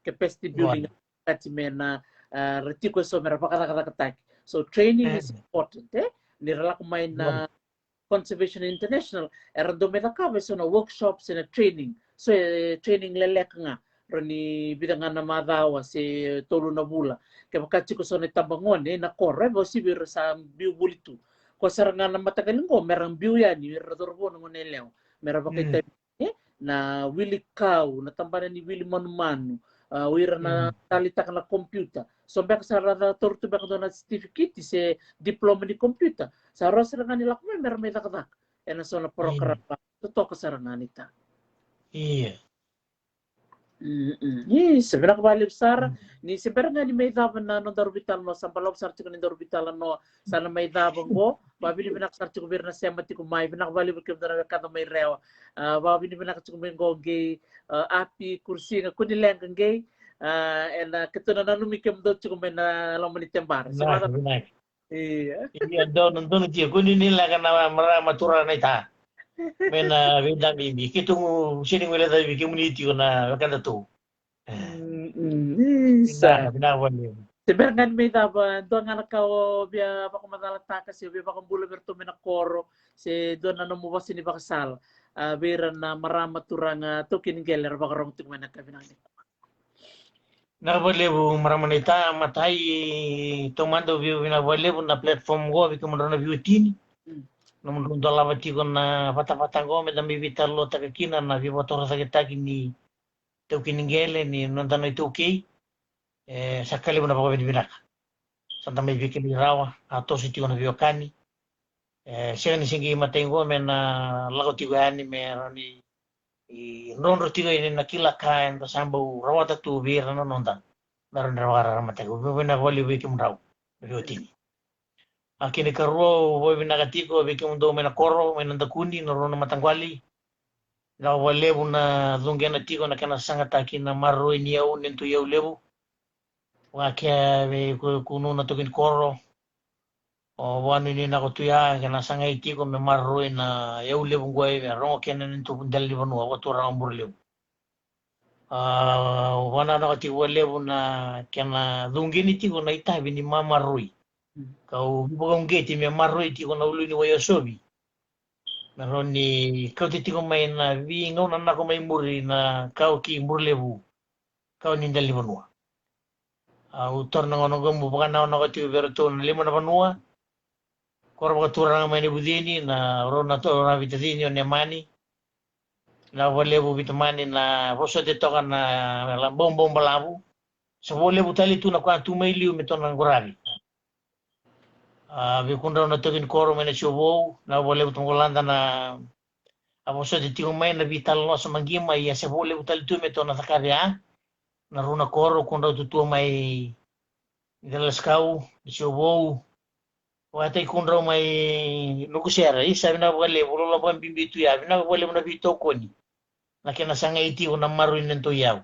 capacity building mena retiko so mera pakata so training is important nirala kumain na conservation international erdo meta ka so na workshops and training so training lelek nga roni bidangan na madawa si tolo na bula kaya makachiko so na tabangon na korre bo sibir sa biu bulitu ko saranga na matagalin ko merang biu yan ni radorbo ng nelew mera bakita na Willie Cow na tambanan ni Willie Manumanu wira na talita ka na computer so baka sa rada torto baka doon na certificate se diploma ni computer sa rosa nga nila kung may takatak na so na program pa totoo ka sa ranganita iya sebenarnya balik besar ni sebenarnya ni may daban na no darbital no sa palop sa tiko ni darbital no sana may daban ko babi ni binak sa tiko birna sema tiko may binak balik ko dara ka may rewa babi ni binak tiko mengo gay api kursi nga kuni lang gay and kito na nanumikem do tiko men na lamani tembar iya don ti kuni nila kana matura na ita mena veda bibi kitungu sini wala da bibi community ko na wakanda to sa sebenarnya may daba doon nga nakaw biya baka madalata kasi biya baka bulo berto menakoro si doon na namubas ni bakasal biran na marama turang tokin geller baka rong tung menakabinang Nakabalebo maramanita matay tomando view binabalebo na platform go bikin na view tini namun untuk lama tiko na pata-pata go me dami vital lo takakina na vivo tora sakita kini tau kini gele ni nonton itu okay sakali mo na pagawin binak santa may bikin rawa atau si tiko na view kani Siya ni singi matengo men na lago tigo ani me rani non tigo ini nakila kain ta sambu rawata tu bir no nonta daron rawara matego bena voli wikim raw roti akini karro voi bina gatiko wikim do mena korro mena da kundi no rono matangwali na wale buna dungena tigo na kana sangata kina marro ini au nentu yau lebu wa ke be kunu na tokin korro o wanu ni na kotuya kana sanga itiko me marro ina yau lebu ngoi be rongo kena nentu dalli banu wa tu rambur lebu wana na kati wale na kena dungeni tiko na itabi ni mama rui kau buka ngeti me marui tiko na ulu ni wayo sobi meron ni kau tiko mai na vi ngau na nako mai muri na kau ki murlebu kau ni dali banua utor na ngono gombu buka na ono kati berto na lima na banua korba turang mai ni budini na rona to na vitadini ne mani na wale bu bitamani na rosa de toka na la bom balabu so wale bu tali tu na kwa tu mai liu meton na gorabi vi kunda na tokin koro mena chobo na wale bu tongolanda na so de tiu mai na vital no so mangima ya se wale bu tali tu meton na takaria na runa koro kunda tu mai de la skau de chobo wate kunda mai nukusera isa na wale bu lo ban bimbi tu ya na wale na vitokoni na kena sanga iti una maru nento yau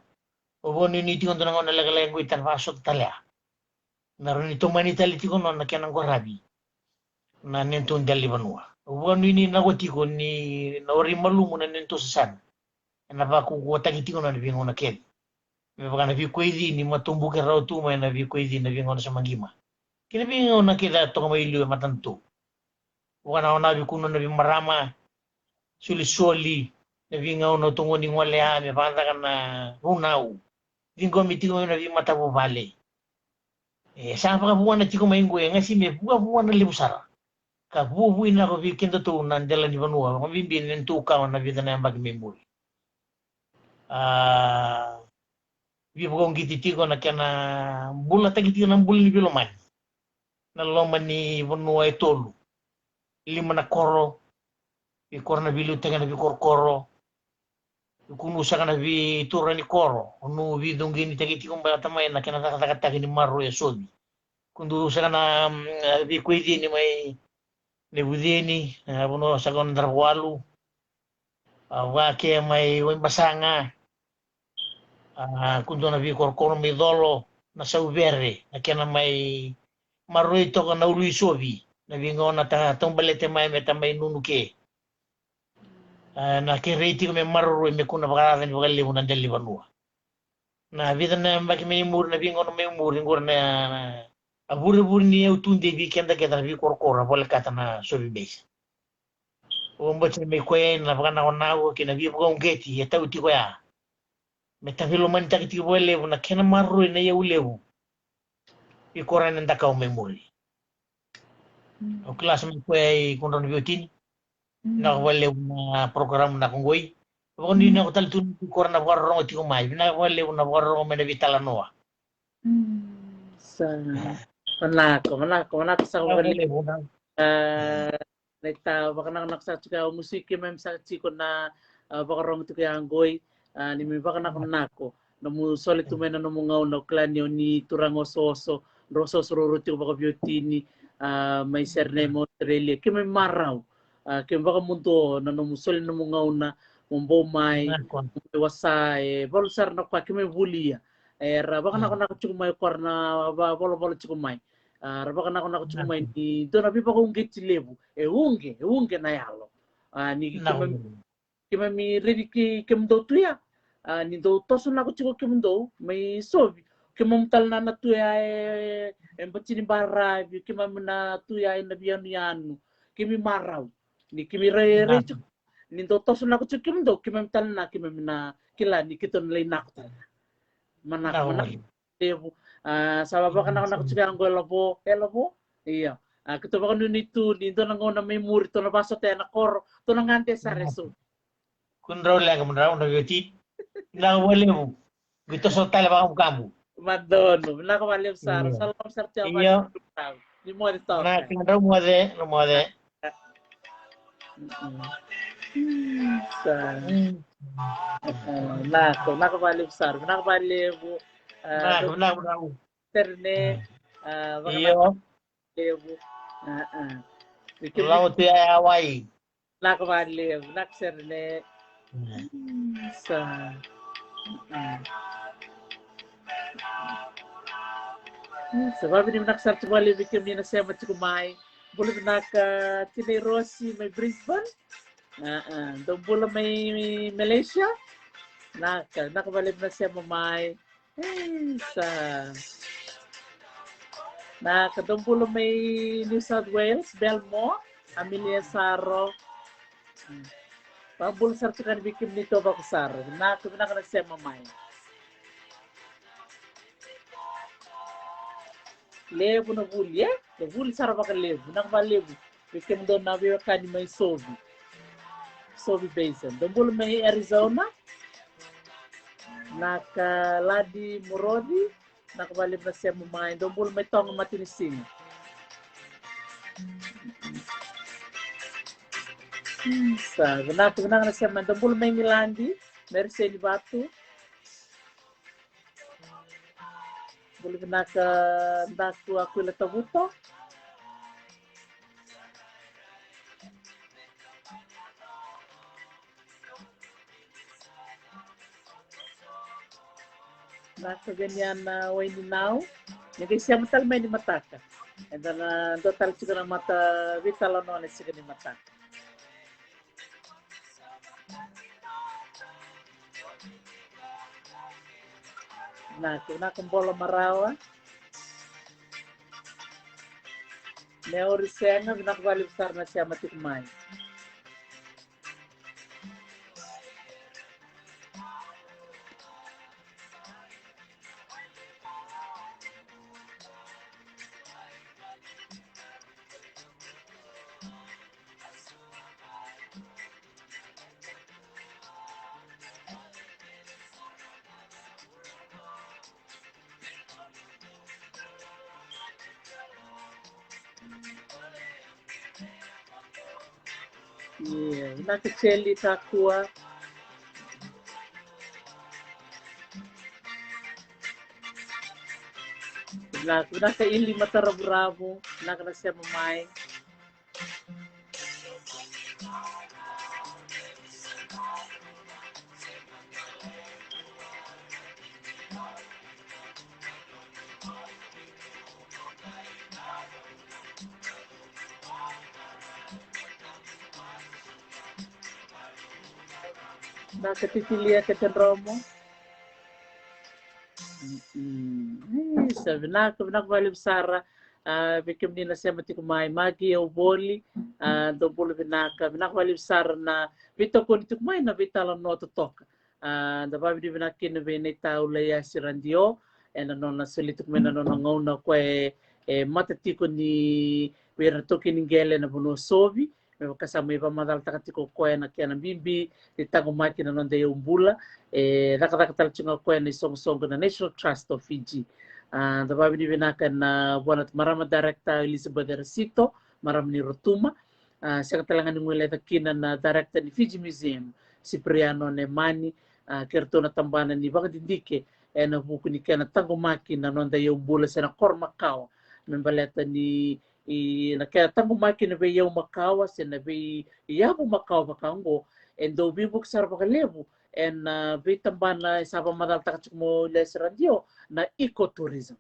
obo ni niti kondo na lagala ngui tan vaso talea na roni to mani tali ti kono na kena gorabi na nento ndali banua obo ni na goti ko ni na ori malumu na nento sasan na ba ku gota ki ti kono na bingo na ken me ba na vi koidi ni matumbu ke rau tu mai na vi koidi na bingo na samangima kini bingo na kida to mai liu matantu wana ona vi kuno na vi marama suli na vinga ono tungo ni ngole a me banda kana runau vingo mitigo na vi mata bo vale sa pa buana tiko mai ngwe ngasi me buana libusara ka bu ina ko vi kendo to na ndela ni banua ko vi bin en tu ka na vi na mbag me muri vi bo ngiti tiko na kana bula tagi tiko na buli ni bilo mai na loma ni banua e tolu lima na koro vi korna bilu tega na vi koro kunu sakana vi turani koro nu vi dungini tagi tiko ba tamai na kena kata ni marro ya sobi kundu sakana vi kuidi ni mai ne budini abono sakon darwalu wa ke mai wen basanga kundu na vi koro mi dolo na saubere na kena mai marro ito kana ulu sobi na vi ngona ta tombalete mai meta mai nunuke na ke reiti me marro me kuna bagara ni bagali una deli banua na vida na mbaki me mur na bingo no me mur ngor na abur ni utunde vi kenda kenda vi korkora bol kata na sobi base o mboche me kwe na bagana ona o ke na vi bong geti eta uti ko ya me ta vilo man ta ti bole na kena marro na ye ulebu vi korana ndaka o me muri o class me kwe kondo vi utini na wale una program na kongoi ko ni na tal tu ko na warro ti ko mai na wale una warro me na vitala noa sa manako sa wale neta baka nak sa tsika musik mem sa tsiko na baka rong tu kaya anggoy ni me baka nako na mu solit tu mena no ngaw no klanyo ni turango soso roso sororoti baka beauty ni may serne mo Australia kime maraw kaya baka mundo na numusol na mga una mumbo may wasay bolsar na kwa kime bulia baka nako chukumay kwar na bolo chukumay baka nako chukumay ni do na bipa kong lebu unge na yalo ni kime mi ready kim do tuya ni do toso nako chuko kim do may sobi kimumtal na natuya empatini bara kime na tuya na biyanu kimi maraw ni kimi re ni do toso na ko chukim do kimi tal na kimi na kila ni kiton lay na ko manak debu sa baba kana ko chukang go lobo iya kito ba kanu ni do nang na memory to na baso te na kor to nang ante sa reso kun raw la kam raw na yoti na wale mo gito so tala ba kamu madono na ko malem sa salam sa tiya ni mo de no mo de Sa nakabali besar, nakabali bu Benar. terne bagaimana Iyo, lebu bikin laut ya Hawaii. nakabali nakserne sa sebab ini naksar kembali bikin mina saya macam kumai boleh nak tini Rossi may Brisbane doon boleh may Malaysia nakabalik na siya mamay sa nakadumpulo may New South Wales, Belmore, Amelia Saro. Pabul sar tukan bikin nito ba kusar. Nakabina na siya mamay. Lebu na buli na buli sar ba ka lebu. Nakaba lebu. Bikin doon na biwa kani may Sobi Basin. Dumpulo may Arizona. Nakaladi Murodi, nakabalib na siya mamay. Dumbul may tong matinising. Sa ganap na siya man. Dumbul may Milandi, Mercedes Batu. Dumbul naku ako ila tabuto. Nasa ganyan na way ni now. Nagay siya matal may ni mataka. And then total siguro na mata vital ano na siguro ni mataka. Nakong bola marawa. Neori siya nga binakbali besar na siya matikmay. Yeah, nakacheli takua. Nakaili matarabu-rabu, nakanasya mamay. Nakatitilia ka Romo. Sabi nakabalik Sara, bikim din na siya matikumay magi o boli, double binakabalik Sara na bito ko nitikumay na bitalan no tutok. Dapat di binakin na binita ulaya si Randio, and ano na sulituk mo na nangaw na ko matatiko ni Wiratoki Ningele na buno sobi. Kasama iba madal takatiko ko na kaya ng bimbi itago makina non de umbula nakatatal chunga ko na song na National Trust of Fiji dapat binibinakan na buwan at marama director Elizabeth Recito marama ni Rotuma siya katalangan ng wala kina na director ni Fiji Museum Cipriano Nemani kerto na tambanan ni baka dindike na buku ni kaya na tango makina non de umbula sa na Cormacao ng baleta ni kaya tango makina be yaw makawa sina be yabu makawa bakango and do bibuk sar bakalebu and be tambana isaba madal takachuk mo les radio na ecotourism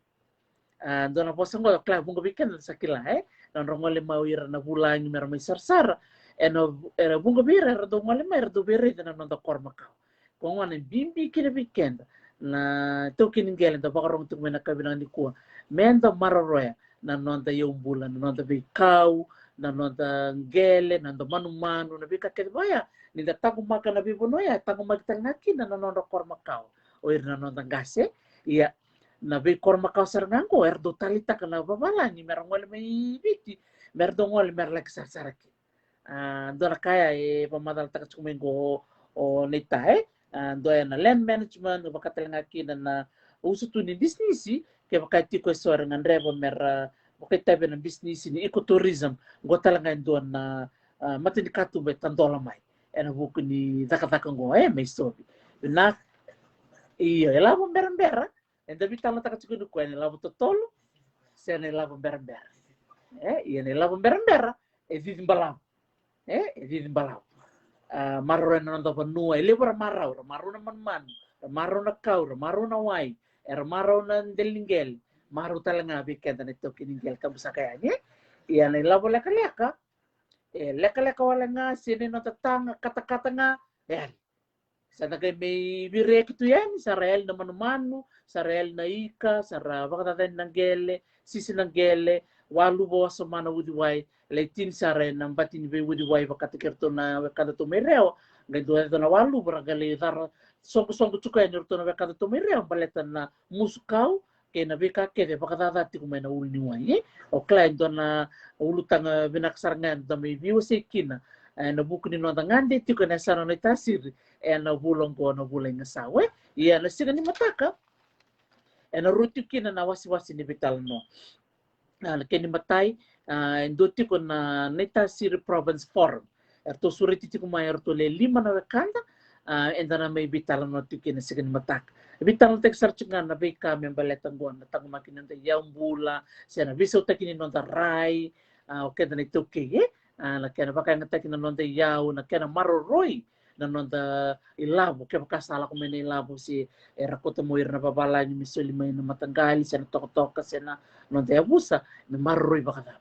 do na posango kla bungo biken sa kila nan rongole mawira na bulang mer may sarsar and era bungo bira do ngole mer do bira na non do kormakaw kung ano bimbi kina biken na tokin ngelen do bakarong tuk mena kabinang ni kuwa mendo mararoya na nonda yung bulan, na nonda bikaw, na nonda ngele, na nonda manu-manu, na bika kedbaya, ninda tango maka na bibunoya, tango magtangaki na nonda kormakaw, o na nonda gase, iya, na bi kormakaw sarangango, erdo talita ka na babala, ni merong wala may biti, merdo ngol merlek sarsaraki. Do na kaya, pamadal takas kumingo o nita, do na land management, bakatalangaki na uso tu ni business, kaya makati ko sorangan rebo mer makita ba ng business ni ecotourism go talaga doon na matini katu be tandola mai ena buku ni taka ngo mai sobi na iya lavo mbera enda bitala taka chikudu ko ena lavo totolo se ena lavo mbera iya ena lavo mbera e vivi mbalau e vivi mbalau marro ena ndo panua ele bora marau na man marro na kau marro na wai marro na delingel marro talanga bikenda ne toki ningel kabusa kayanya iya ena lavo leka leka wala nga sini no tatanga kata-kata nga sa nagay may birek ito yan sa real na manumano sa real na ika sa bakatatan ng gele sisi ng gele walu bawa sa mana wudiway laitin sa ren ng batin be wudiway bakatikirto na kada tumireo ngayon ito na walu baragali dar songko tsukay nirto na kada tumireo baletan na musukaw kaya nabika kaya bakatati kumay na uliniway o klain doon na ulutang binaksarangan na may view sa ikina na buku ni nonton ngande tiko na sana na tasir na bulong ko na bulay nga sawe iya na sila ni mataka na ruti kina na wasi ni vital no na kini matay ndo tiko na tasir province forum erto suriti tiko may erto le 5 na kanda enda na may vital no tiko na sila ni mataka vital tek search nga na bay kami ang baletang buwan na tango makinanda yaong bula siya na viso takin ni nonton rai okay na ito na kaya baka nga tayo nanonda yaw na kaya maroroy nanonda ilabo kaya makasala ko may na ilabo si rakota mo na babala ni miso limay na matanggali siya na toko-toka siya na nanonda yabusa na maroroy baka na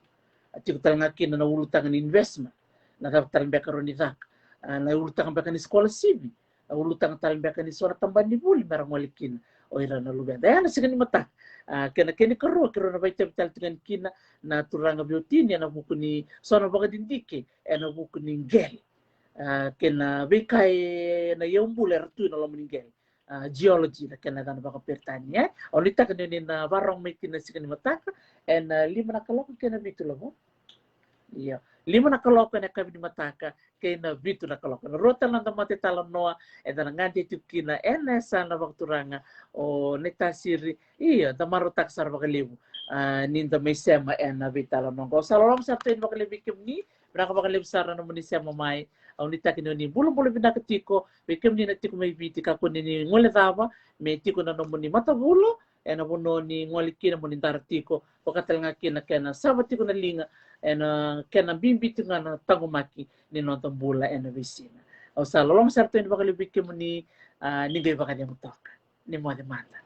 at yung talaga kina na ulutangan investment na dapat talagang baka ron itak na ulutangan baka ni sekolah sibi na ulutangan talagang baka ni suara tamban ni buli merang walikin o ira na lugar dahil na siya ni mata kena kini karo na baita vital dengan kina na turanga biotin na buku ni sona baga dindike na buku ni ngel kena bekai na yombuler tu na lomo ngel geology na kena dan baga pertanya olita kena ni na barong may kina sikani mataka lima na kaloko kena bitu lomo iya 5 na kaloko na kabi mataka kena bitu na kaloko na rota lang mati talon noa na ngadi tu kina sana waktu ranga o netasiri iya tamaro taksar bakalibu ninda may sema na bitala nongko sa lorong sa tin bakalibikim ni beraka bakalib sara no ni sema mai au nita kino ni bulong binakatiko bikim ni natiko may biti ka kun ni ngole tama may tiko na no ni mata bulo na buno ni ngole kina mo ni tartiko pakatal nga kina kena sabatiko na linga kena bimbiti nga na tangumaki ni nonton bula visina o sa lorong sa tin bakalibikim ni nigay baka ni mutok ni mo de mata